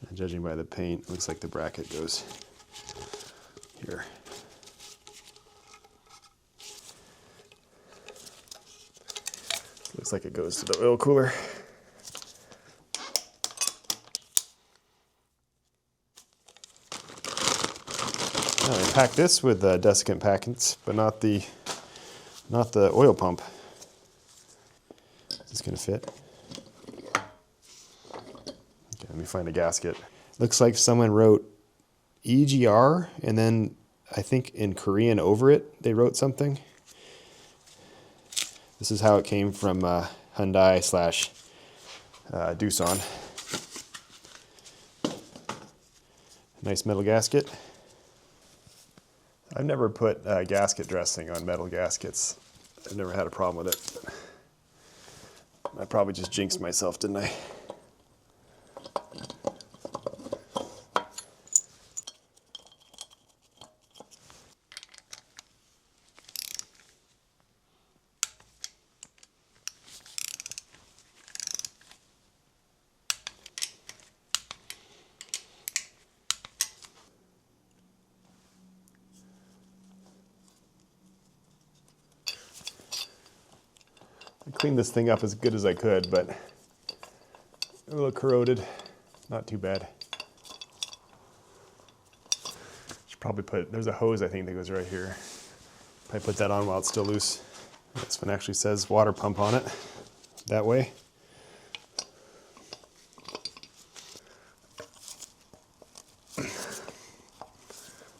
And judging by the paint, looks like the bracket goes here. Looks like it goes to the oil cooler. I packed this with desiccant packets, but not the oil pump. Is this gonna fit? Okay, let me find a gasket. Looks like someone wrote EGR, and then I think in Korean over it, they wrote something. This is how it came from Hyundai / Doosan. Nice metal gasket. I've never put gasket dressing on metal gaskets. I've never had a problem with it. I probably just jinxed myself, didn't I? cleaned this thing up as good as I could, but a little corroded. Not too bad. Should probably put, there's a hose I think that goes right here. Probably put that on while it's still loose. This one actually says water pump on it, that way.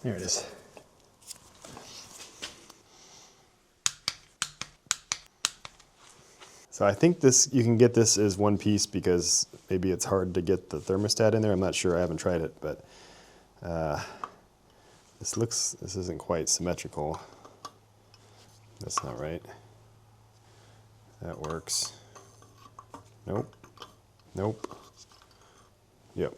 There it is. So I think this, you can get this as one piece because maybe it's hard to get the thermostat in there. I'm not sure, I haven't tried it, but this isn't quite symmetrical. That's not right. That works. Nope. Nope. Yep.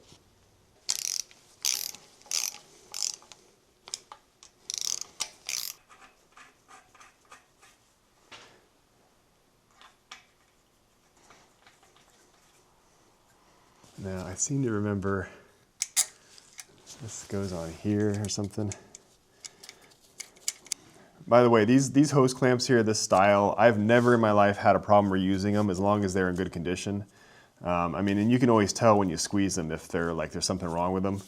Now, I seem to remember this goes on here or something. By the way, these hose clamps here, this style, I've never in my life had a problem reusing them as long as they're in good condition. I mean, and you can always tell when you squeeze them if they're like there's something wrong with them.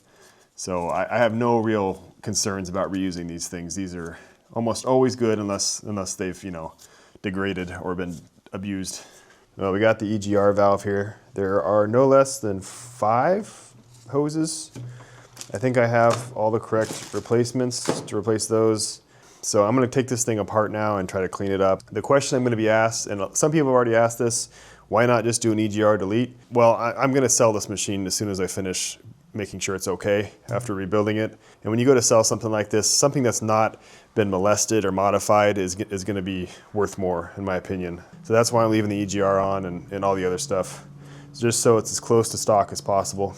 So I have no real concerns about reusing these things. These are almost always good unless they've, you know, degraded or been abused. Well, we got the EGR valve here. There are no less than 5 hoses. I think I have all the correct replacements to replace those. So I'm gonna take this thing apart now and try to clean it up. The question I'm gonna be asked, and some people have already asked this, why not just do an EGR delete? Well, I'm gonna sell this machine as soon as I finish making sure it's okay after rebuilding it. And when you go to sell something like this, something that's not been molested or modified is gonna be worth more, in my opinion. So that's why I'm leaving the EGR on and all the other stuff, just so it's as close to stock as possible.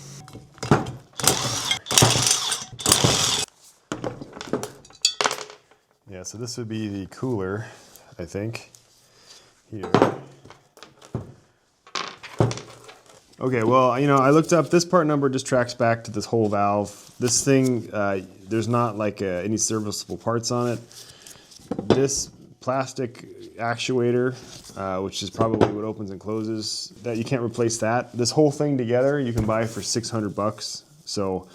Yeah, so this would be the cooler, I think, here. Okay, well, you know, I looked up, this part number just tracks back to this whole valve. This thing, there's not like any serviceable parts on it. This plastic actuator, which is probably what opens and closes, that you can't replace that. This whole thing together you can buy for 600 bucks. So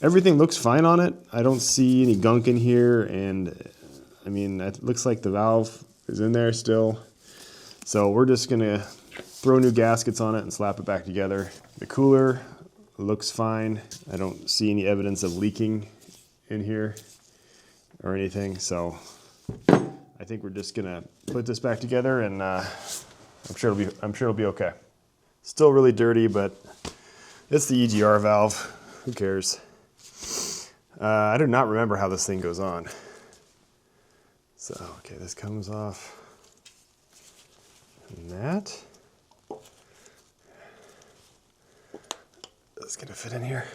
everything looks fine on it. I don't see any gunk in here, and I mean, it looks like the valve is in there still. So we're just gonna throw new gaskets on it and slap it back together. The cooler looks fine. I don't see any evidence of leaking in here or anything. So I think we're just gonna put this back together, and I'm sure it'll be okay. Still really dirty, but it's the EGR valve. Who cares? I do not remember how this thing goes on. So, okay, this comes off and that. That's gonna fit in here.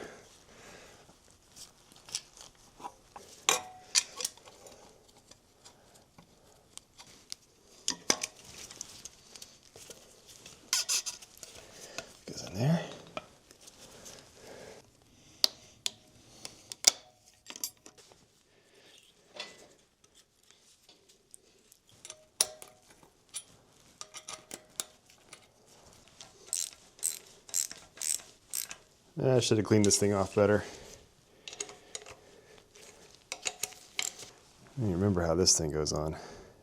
Goes in there. I should have cleaned this thing off better. I don't remember how this thing goes on.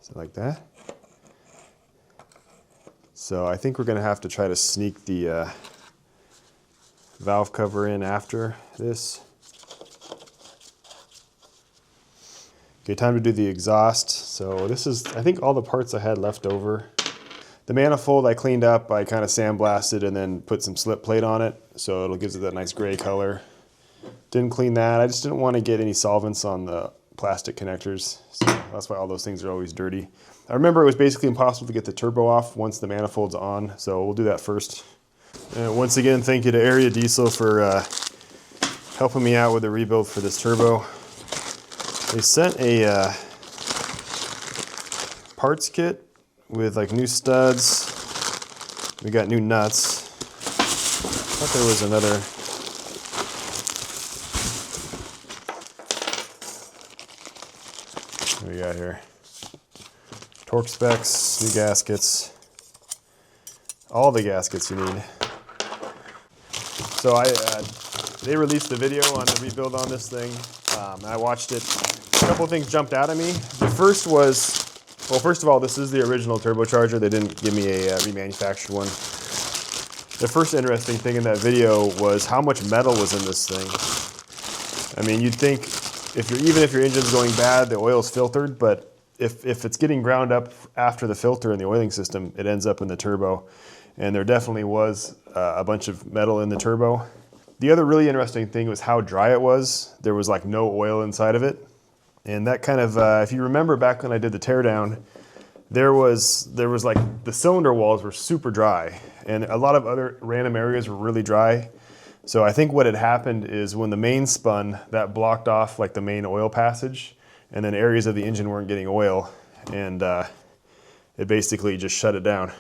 Is it like that? So I think we're gonna have to try to sneak the valve cover in after this. Okay, time to do the exhaust. So this is, I think, all the parts I had left over. The manifold I cleaned up, I kind of sandblasted and then put some slip plate on it, so it'll gives it that nice gray color. Didn't clean that. I just didn't want to get any solvents on the plastic connectors, so that's why all those things are always dirty. I remember it was basically impossible to get the turbo off once the manifold's on, so we'll do that first. And once again, thank you to Area Diesel for helping me out with the rebuild for this turbo. They sent a parts kit with like new studs. We got new nuts. I thought there was another. What do we got here? Torque specs, new gaskets. all the gaskets you need. So they released the video on the rebuild on this thing. I watched it. A couple of things jumped out at me. The first was, well, first of all, this is the original turbocharger. They didn't give me a remanufactured one. The first interesting thing in that video was how much metal was in this thing. I mean, you'd think even if your engine's going bad, the oil's filtered, but if it's getting ground up after the filter in the oiling system, it ends up in the turbo. And there definitely was a bunch of metal in the turbo. The other really interesting thing was how dry it was. There was like no oil inside of it. And that kind of, if you remember back when I did the teardown, there was like the cylinder walls were super dry and a lot of other random areas were really dry. So I think what had happened is when the main spun, that blocked off like the main oil passage, and then areas of the engine weren't getting oil, and it basically just shut it down.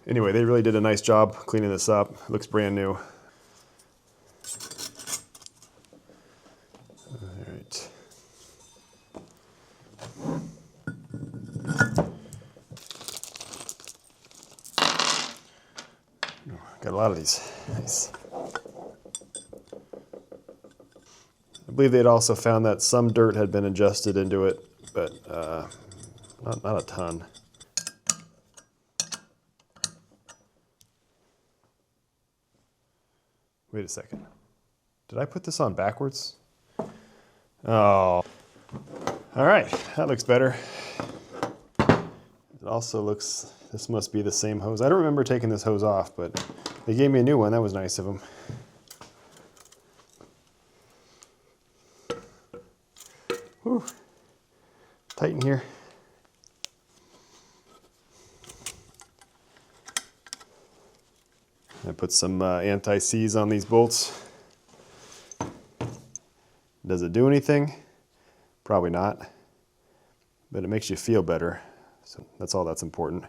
Anyway, they really did a nice job cleaning this up. It looks brand new. All right. Got a lot of these. Nice. I believe they'd also found that some dirt had been adjusted into it, but not a ton. Wait a second. Did I put this on backwards? Oh. All right, that looks better. It also looks, this must be the same hose. I don't remember taking this hose off, but they gave me a new one. That was nice of them. Whew. Tight in here. I put some anti-seize on these bolts. Does it do anything? Probably not, but it makes you feel better. So that's all that's important.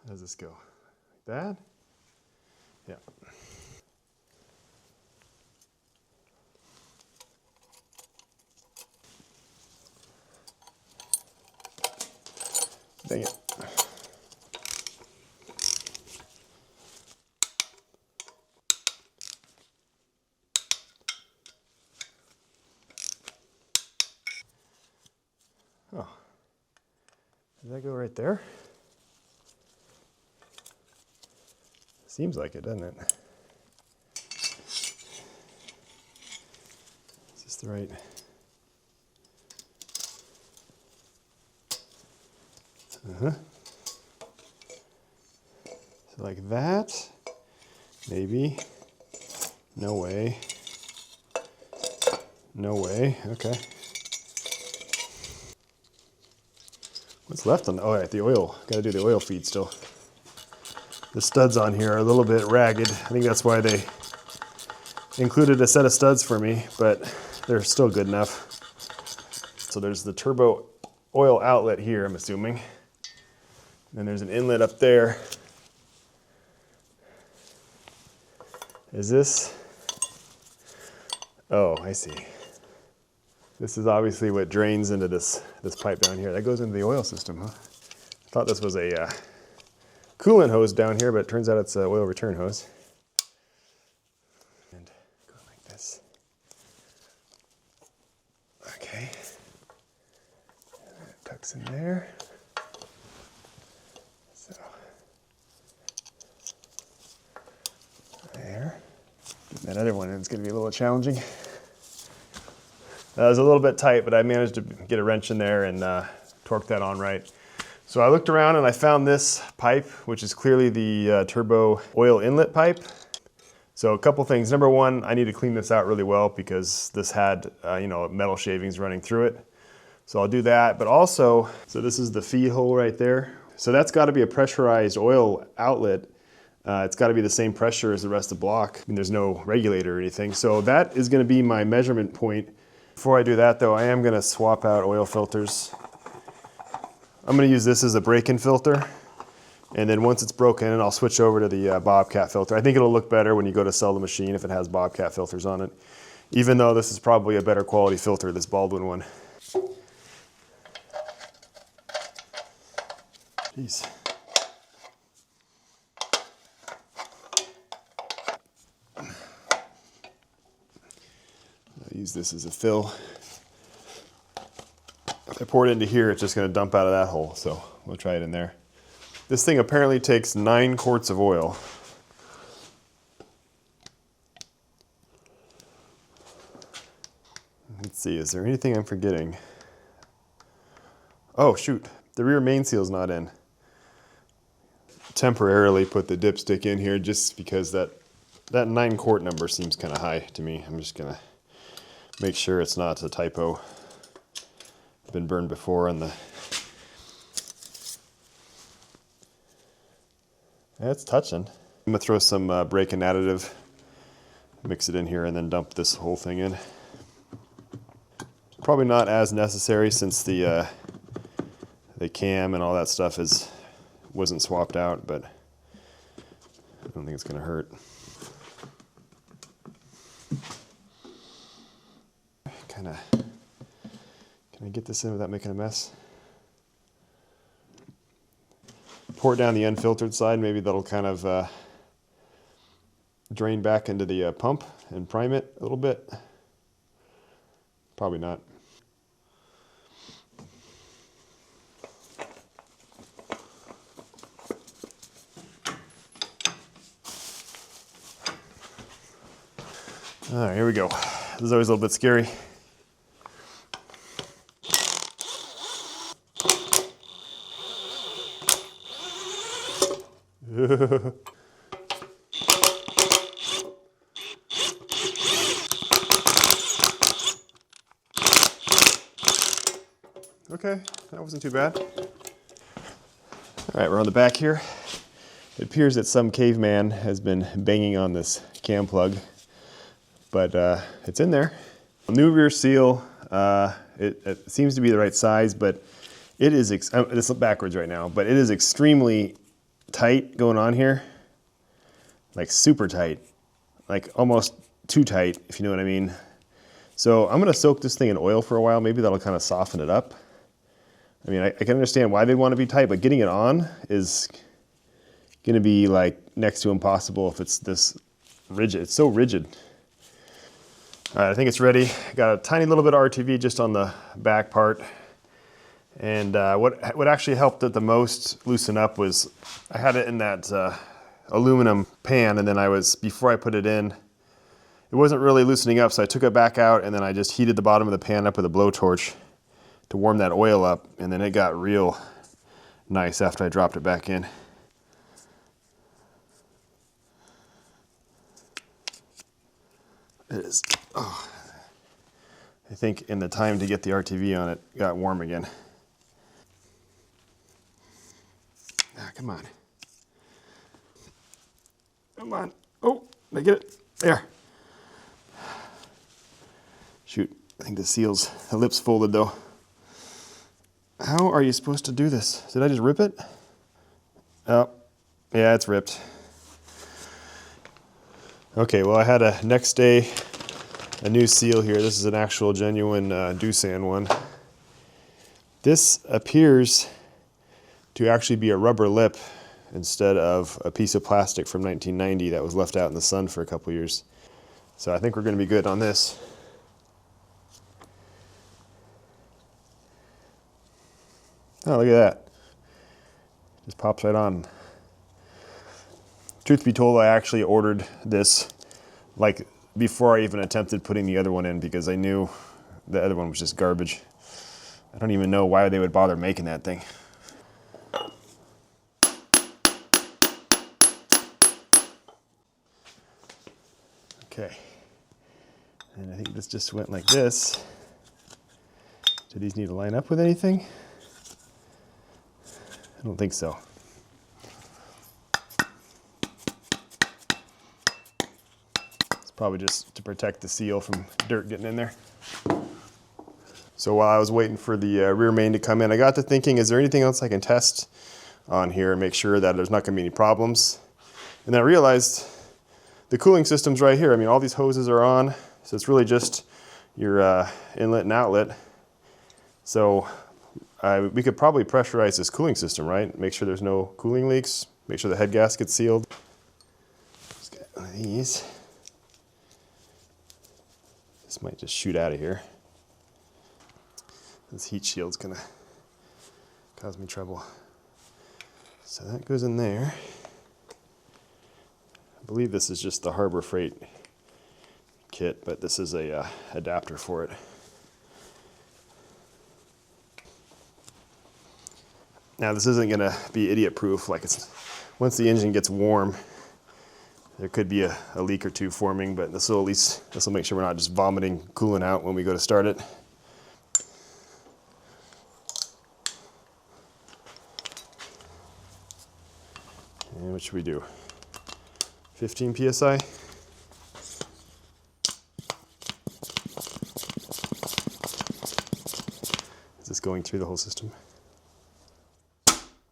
How does this go? Like that? Yeah. Dang it. Oh. Did that go right there? Seems like it, doesn't it? Is this the right? Uh-huh. So like that, maybe. No way. No way, okay. What's left on, oh yeah, the oil. Gotta do the oil feed still. The studs on here are a little bit ragged. I think that's why they included a set of studs for me, but they're still good enough. So there's the turbo oil outlet here, I'm assuming. And there's an inlet up there. Is this? Oh, I see. This is obviously what drains into this pipe down here. That goes into the oil system, huh? I thought this was a coolant hose down here, but it turns out it's an oil return hose. And go like this. Okay. And it tucks in there. So there. Getting that other one in is going to be a little challenging. That was a little bit tight, but I managed to get a wrench in there and torque that on right. So I looked around and I found this pipe, which is clearly the turbo oil inlet pipe. So a couple things. Number one, I need to clean this out really well because this had metal shavings running through it. So I'll do that. But also, so this is the feed hole right there. So that's got to be a pressurized oil outlet. It's got to be the same pressure as the rest of the block. I mean, there's no regulator or anything. So that is going to be my measurement point. Before I do that though, I am going to swap out oil filters. I'm going to use this as a break-in filter And then once it's broken in, I'll switch over to the Bobcat filter. I think it'll look better when you go to sell the machine if it has Bobcat filters on it. Even though this is probably a better quality filter, this Baldwin one. Jeez. I'll use this as a fill. If I pour it into here, it's just going to dump out of that hole, so we'll try it in there. This thing apparently takes 9 quarts of oil. Let's see, is there anything I'm forgetting? Oh shoot, the rear main seal's not in. Temporarily put the dipstick in here just because that 9 quart number seems kind of high to me. I'm just gonna make sure it's not a typo. Been burned before on the... Yeah, it's touching. I'm gonna throw some braking additive, mix it in here, and then dump this whole thing in. Probably not as necessary since the cam and all that stuff wasn't swapped out, but I don't think it's gonna hurt. Can I get this in without making a mess? Pour it down the unfiltered side. Maybe that'll kind of drain back into the pump and prime it a little bit. Probably not. All right, here we go. This is always a little bit scary. Okay, that wasn't too bad. All right, we're on the back here. It appears that some caveman has been banging on this cam plug, but it's in there. New rear seal, it seems to be the right size, but it is, this is backwards right now, but it is extremely tight going on here. Like super tight, like almost too tight, if you know what I mean. So I'm gonna soak this thing in oil for a while. Maybe that'll kind of soften it up. I mean, I can understand why they want to be tight, but getting it on is gonna be like next to impossible if it's this rigid. It's so rigid. All right, I think it's ready. Got a tiny little bit of RTV just on the back part. And what actually helped it the most loosen up was I had it in that aluminum pan, and then before I put it in, it wasn't really loosening up, so I took it back out, and then I just heated the bottom of the pan up with a blowtorch to warm that oil up, and then it got real nice after I dropped it back in. It is, oh, I think in the time to get the RTV on it, got warm again. Ah, come on. Come on. Oh, did I get it? There. Shoot, I think the lip's folded though. How are you supposed to do this? Did I just rip it? Oh, yeah, it's ripped. Okay, well I had next day a new seal here. This is an actual genuine Doosan one. This appears to actually be a rubber lip instead of a piece of plastic from 1990 that was left out in the sun for a couple years. So I think we're going to be good on this. Oh, look at that. Just pops right on. Truth be told, I actually ordered this like before I even attempted putting the other one in because I knew the other one was just garbage. I don't even know why they would bother making that thing. Okay, and I think this just went like this. Do these need to line up with anything? I don't think so. It's probably just to protect the seal from dirt getting in there. So while I was waiting for the rear main to come in, I got to thinking, is there anything else I can test on here and make sure that there's not going to be any problems. And then I realized the cooling system's right here. I mean, all these hoses are on, so it's really just your inlet and outlet. So we could probably pressurize this cooling system, right? Make sure there's no cooling leaks, make sure the head gasket's sealed. Let's get one of these. This might just shoot out of here. This heat shield's gonna cause me trouble. So that goes in there. I believe this is just the Harbor Freight kit, but this is a adapter for it. Now this isn't gonna be idiot proof. Like once the engine gets warm, there could be a leak or two forming, but this will make sure we're not just vomiting coolant out when we go to start it. And what should we do? 15 PSI? Is this going through the whole system?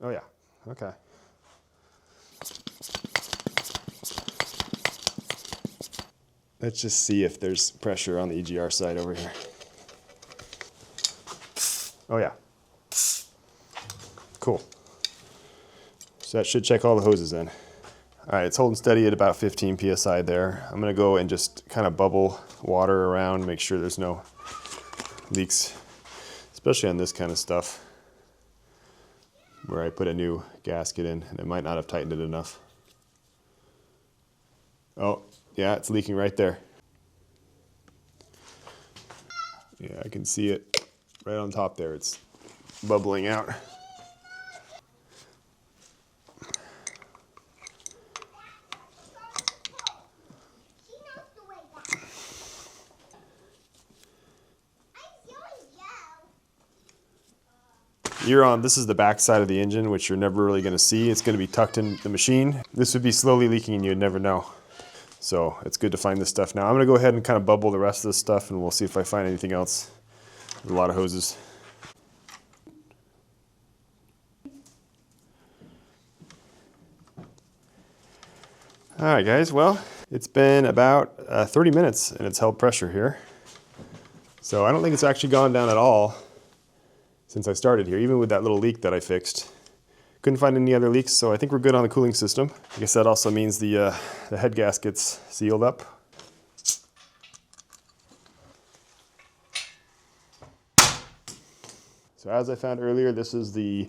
Oh yeah, okay. Let's just see if there's pressure on the EGR side over here. Oh yeah. Cool. So that should check all the hoses in. All right, it's holding steady at about 15 PSI there. I'm gonna go and just kind of bubble water around, make sure there's no leaks, especially on this kind of stuff where I put a new gasket in and it might not have tightened it enough. Oh, yeah, it's leaking right there. Yeah, I can see it right on top there. It's bubbling out. This is the back side of the engine, which you're never really going to see. It's going to be tucked in the machine. This would be slowly leaking and you'd never know. So it's good to find this stuff now. I'm going to go ahead and kind of bubble the rest of this stuff and we'll see if I find anything else. There's a lot of hoses. All right, guys, well, it's been about 30 minutes and it's held pressure here. So I don't think it's actually gone down at all since I started here, even with that little leak that I fixed. Couldn't find any other leaks, so I think we're good on the cooling system. I guess that also means the head gasket's sealed up. So as I found earlier, this is the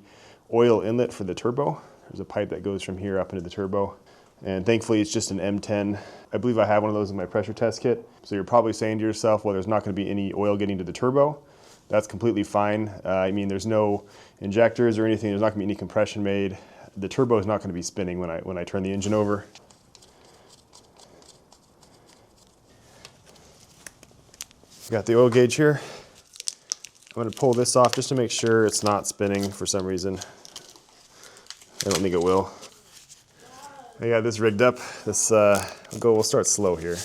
oil inlet for the turbo. There's a pipe that goes from here up into the turbo. And thankfully it's just an M10. I believe I have one of those in my pressure test kit. So you're probably saying to yourself, well, there's not going to be any oil getting to the turbo. That's completely fine. I mean, there's no injectors or anything. There's not going to be any compression made. The turbo is not going to be spinning when I turn the engine over. Got the oil gauge here. I'm going to pull this off just to make sure it's not spinning for some reason. I don't think it will. I got this rigged up. We'll start slow here.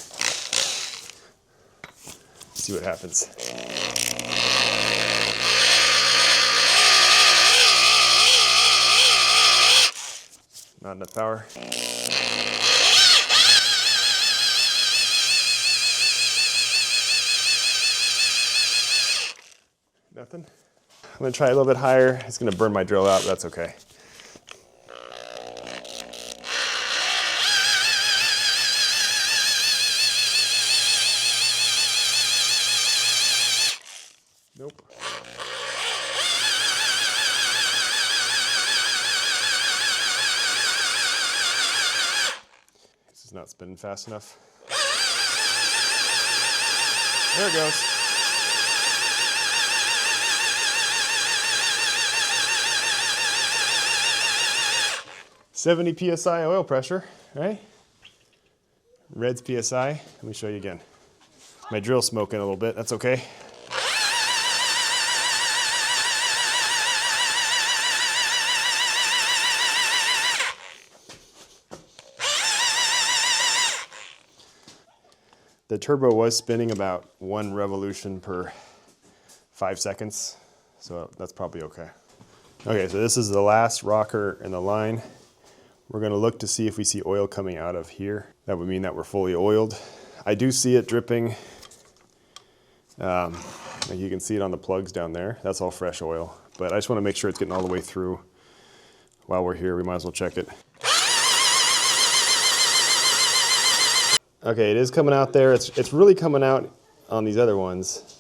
See what happens. Not enough power. Nothing. I'm gonna try a little bit higher. It's gonna burn my drill out, but that's okay. Nope. This is not spinning fast enough. There it goes. .70 PSI oil pressure, right? Red's PSI. Let me show you again. My drill's smoking a little bit, that's okay. The turbo was spinning about 1 revolution per 5 seconds, so that's probably okay. Okay, so this is the last rocker in the line. We're gonna look to see if we see oil coming out of here. That would mean that we're fully oiled. I do see it dripping. Like you can see it on the plugs down there. That's all fresh oil. But I just wanna make sure it's getting all the way through. While we're here, we might as well check it. Okay, it is coming out there. It's really coming out on these other ones.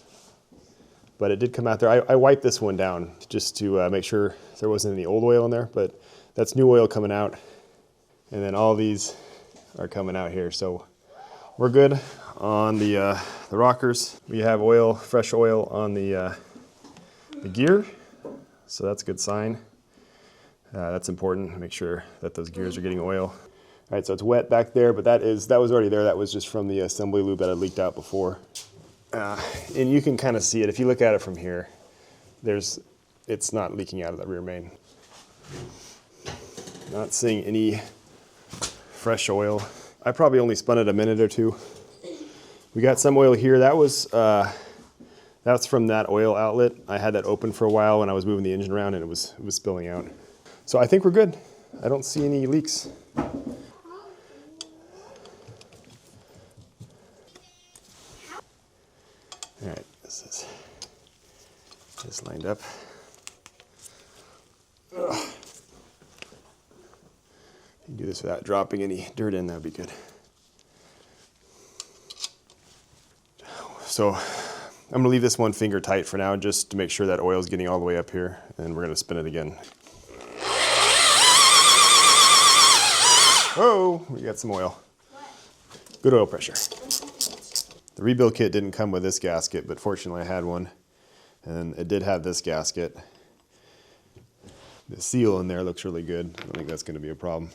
But it did come out there. I wiped this one down just to make sure there wasn't any old oil in there, but that's new oil coming out. And then all these are coming out here. So we're good on the rockers. We have oil, fresh oil on the gear. So that's a good sign. That's important, make sure that those gears are getting oil. All right, so it's wet back there, but that was already there. That was just from the assembly lube that had leaked out before. And you can kind of see it if you look at it from here. It's not leaking out of the rear main. Not seeing any fresh oil. I probably only spun it a minute or two. We got some oil here. That's from that oil outlet. I had that open for a while when I was moving the engine around, and it was spilling out. So I think we're good. I don't see any leaks. All right, this is just lined up. Ugh. You can do this without dropping any dirt in, that'd be good. So I'm gonna leave this one finger tight for now just to make sure that oil's getting all the way up here, and we're gonna spin it again. Whoa, we got some oil. Good oil pressure. The rebuild kit didn't come with this gasket, but fortunately I had one. And it did have this gasket. The seal in there looks really good. I don't think that's gonna be a problem.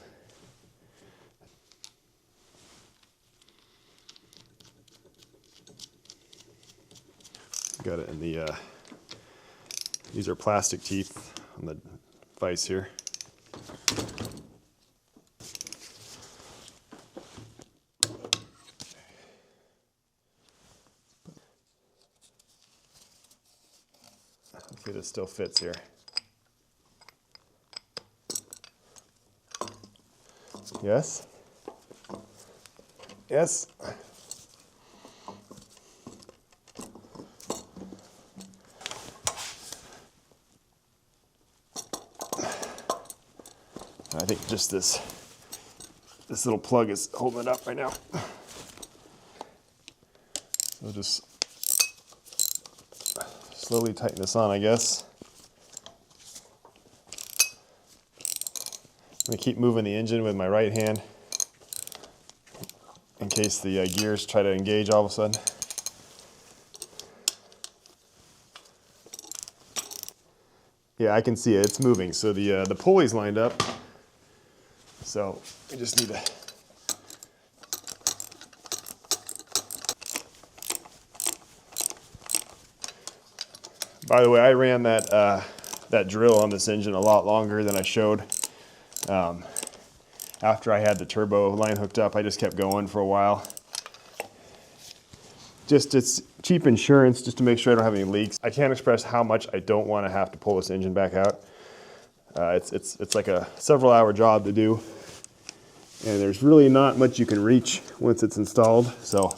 Got it in the, these are plastic teeth on the vise here. Hopefully this still fits here. Yes? Yes? I think just this little plug is holding it up right now. So just slowly tighten this on, I guess. I'm gonna keep moving the engine with my right hand in case the gears try to engage all of a sudden. Yeah, I can see it, it's moving. So the pulley's lined up. So we just need to By the way, I ran that drill on this engine a lot longer than I showed. After I had the turbo line hooked up, I just kept going for a while. It's cheap insurance just to make sure I don't have any leaks. I can't express how much I don't want to have to pull this engine back out. It's like a several hour job to do. And there's really not much you can reach once it's installed. So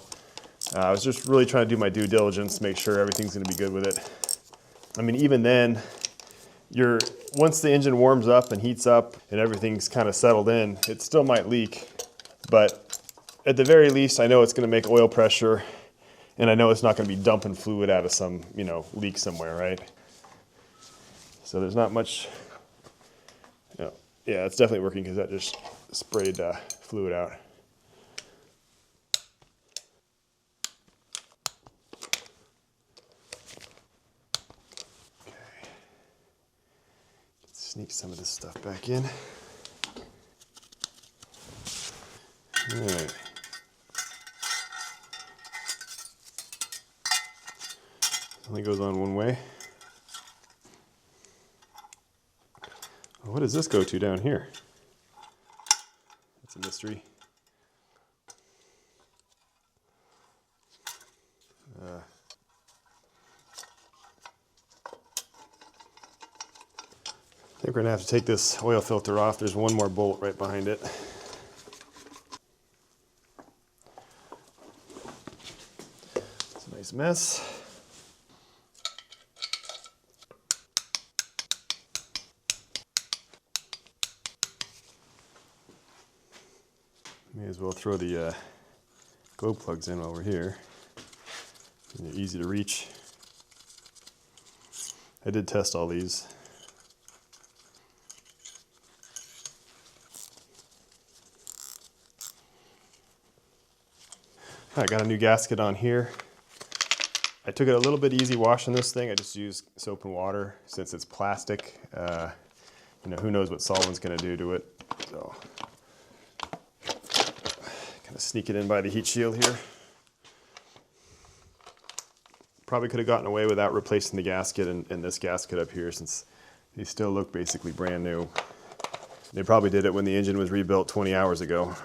I was just really trying to do my due diligence, make sure everything's gonna be good with it. I mean, even then, once the engine warms up and heats up and everything's kind of settled in, it still might leak. But at the very least, I know it's gonna make oil pressure, and I know it's not gonna be dumping fluid out of some, leak somewhere, right? So there's not much, yeah, it's definitely working because that just sprayed fluid out. Okay. Sneak some of this stuff back in. All right. Only goes on one way. What does this go to down here? That's a mystery. think we're gonna have to take this oil filter off. There's one more bolt right behind it. It's a nice mess. May as well throw the glow plugs in while we're here. And they're easy to reach. I did test all these. I got a new gasket on here. I took it a little bit easy washing this thing. I just used soap and water since it's plastic. You know, who knows what solvent's gonna do to it. So, kind of sneak it in by the heat shield here. Probably could have gotten away without replacing the gasket and this gasket up here, since these still look basically brand new. They probably did it when the engine was rebuilt 20 hours ago,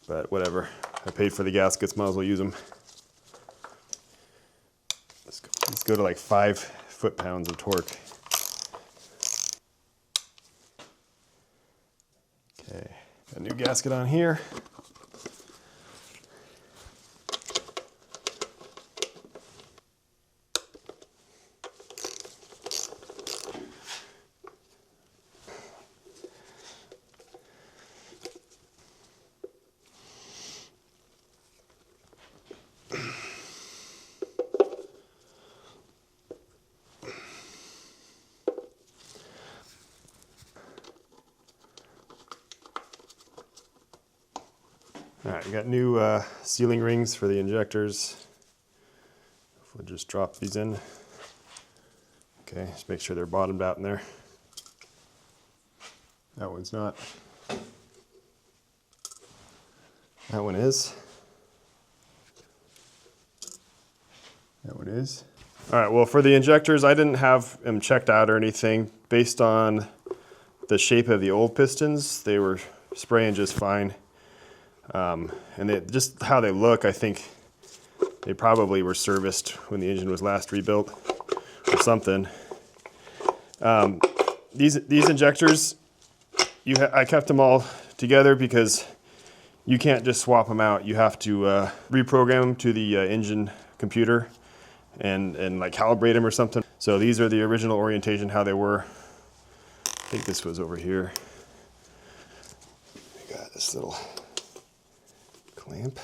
but whatever. I paid for the gaskets, might as well use them. Let's go to like 5 foot-pounds of torque. Okay, a new gasket on here. All right, we got new sealing rings for the injectors. We'll just drop these in. Okay, just make sure they're bottomed out in there. That one's not. That one is. That one is. All right, well, for the injectors, I didn't have them checked out or anything. Based on the shape of the old pistons, they were spraying just fine. And just how they look, I think they probably were serviced when the engine was last rebuilt or something. These injectors, I kept them all together because you can't just swap them out. You have to reprogram them to the engine computer and like calibrate them or something. So these are the original orientation, how they were. I think this was over here. I got this little clamp.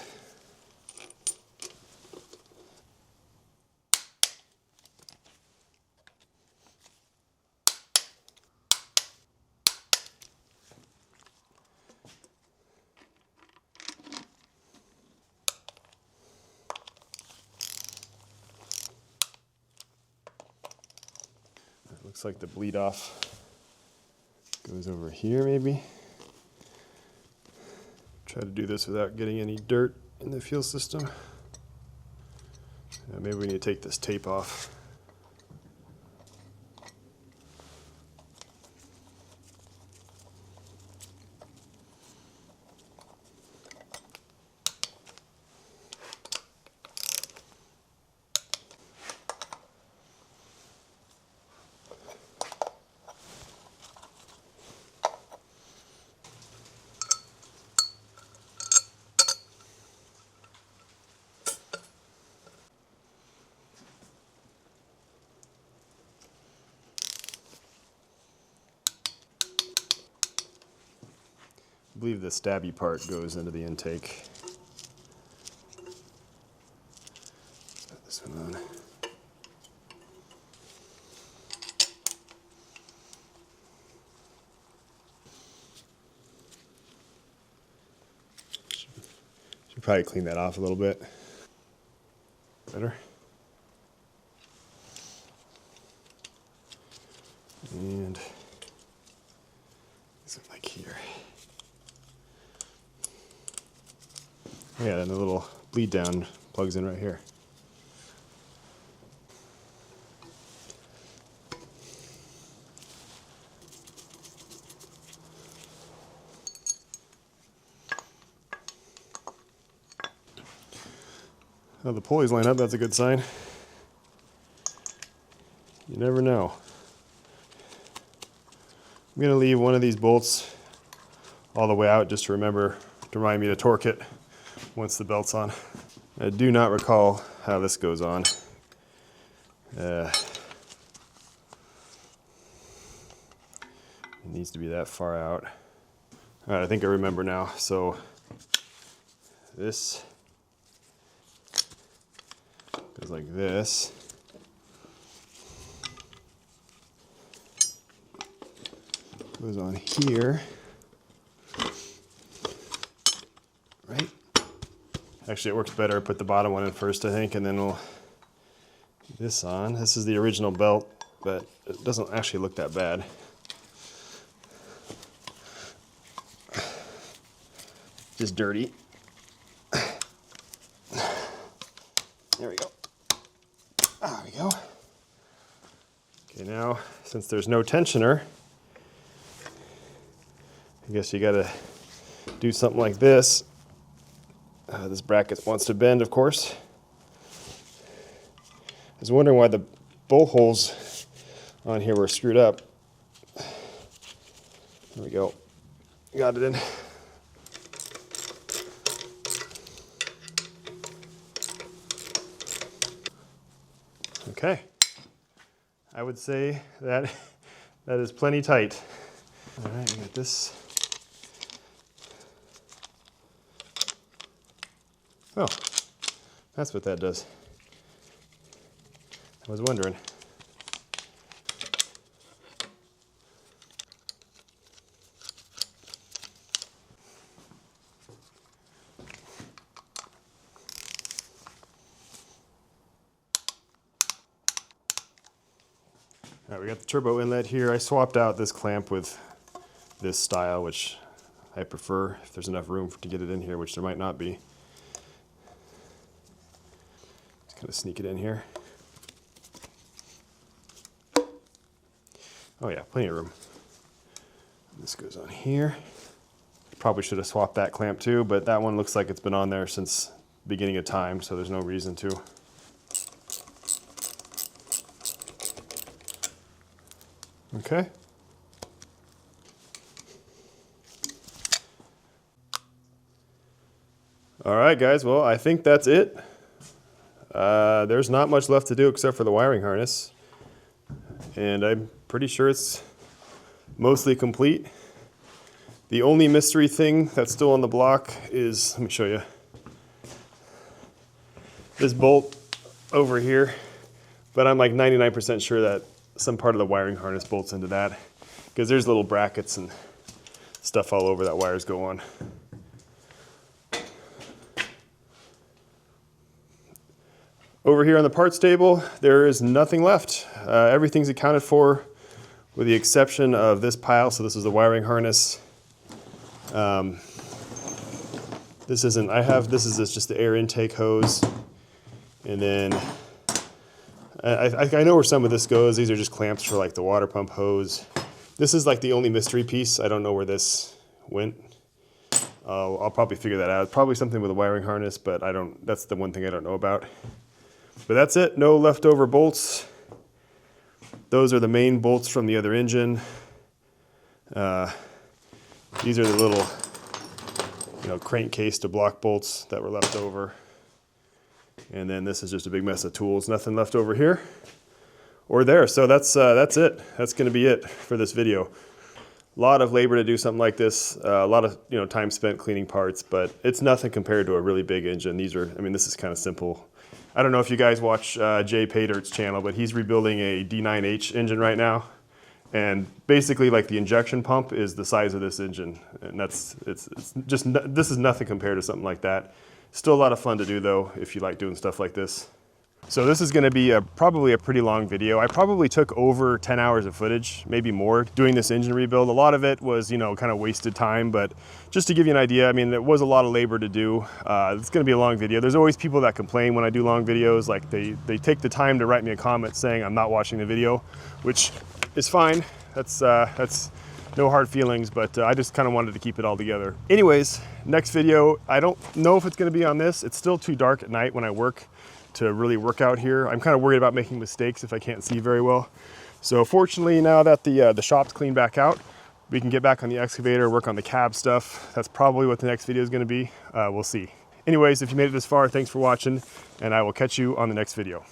It looks like the bleed off goes over here maybe. Try to do this without getting any dirt in the fuel system. Maybe we need to take this tape off. I believe the stabby part goes into the intake. Put this one on. Should probably clean that off a little bit. Better. And something like here. Yeah, and the little bleed down plugs in right here. Oh, the pulleys line up, that's a good sign. You never know. gonna leave one of these bolts all the way out just to remind me to torque it once the belt's on. I do not recall how this goes on. It needs to be that far out. All right, I think I remember now. So this goes like this. Goes on here. Right? Actually, it works better. I put the bottom one in first, I think, and then we'll get this on. This is the original belt, but it doesn't actually look that bad. Just dirty. There we go. There we go. Okay, now, since there's no tensioner, I guess you gotta do something like this. This bracket wants to bend, of course. I was wondering why the bolt holes on here were screwed up. There we go. Got it in. Okay. I would say that that is plenty tight. All right, we got this. Oh, that's what that does. I was wondering. All right, we got the turbo inlet here. I swapped out this clamp with this style, which I prefer if there's enough room to get it in here, which there might not be. Just kind of sneak it in here. Oh yeah, plenty of room. This goes on here. Probably should have swapped that clamp too, but that one looks like it's been on there since the beginning of time, so there's no reason to. Okay. All right, guys, well, I think that's it. There's not much left to do except for the wiring harness. And I'm pretty sure it's mostly complete. The only mystery thing that's still on the block is, let me show you, this bolt over here. But I'm like 99% sure that some part of the wiring harness bolts into that, because there's little brackets and stuff all over that wires go on. Over here on the parts table, there is nothing left. Everything's accounted for with the exception of this pile. So this is the wiring harness. This is just the air intake hose. And then I know where some of this goes. These are just clamps for like the water pump hose. This is like the only mystery piece. I don't know where this went. I'll probably figure that out. Probably something with a wiring harness, but that's the one thing I don't know about. But that's it, no leftover bolts. Those are the main bolts from the other engine. These are the little, crankcase to block bolts that were left over. And then this is just a big mess of tools. Nothing left over here or there. So that's it. That's going to be it for this video. A lot of labor to do something like this. A lot of time spent cleaning parts, but it's nothing compared to a really big engine. This is kind of simple. I don't know if you guys watch Jay Paydirt's channel, but he's rebuilding a D9H engine right now. And basically, like, the injection pump is the size of this engine. And this is nothing compared to something like that. Still a lot of fun to do, though, if you like doing stuff like this. So this is going to be probably a pretty long video. I probably took over 10 hours of footage, maybe more, doing this engine rebuild. A lot of it was, kind of wasted time, but just to give you an idea, it was a lot of labor to do. It's going to be a long video. There's always people that complain when I do long videos, like they take the time to write me a comment saying I'm not watching the video, which is fine. That's no hard feelings, but I just kind of wanted to keep it all together. Anyways, next video, I don't know if it's going to be on this. It's still too dark at night when I work to really work out here. I'm kind of worried about making mistakes if I can't see very well. So fortunately, now that the shop's cleaned back out, we can get back on the excavator, work on the cab stuff. That's probably what the next video is going to be. We'll see. Anyways, if you made it this far, thanks for watching, and I will catch you on the next video.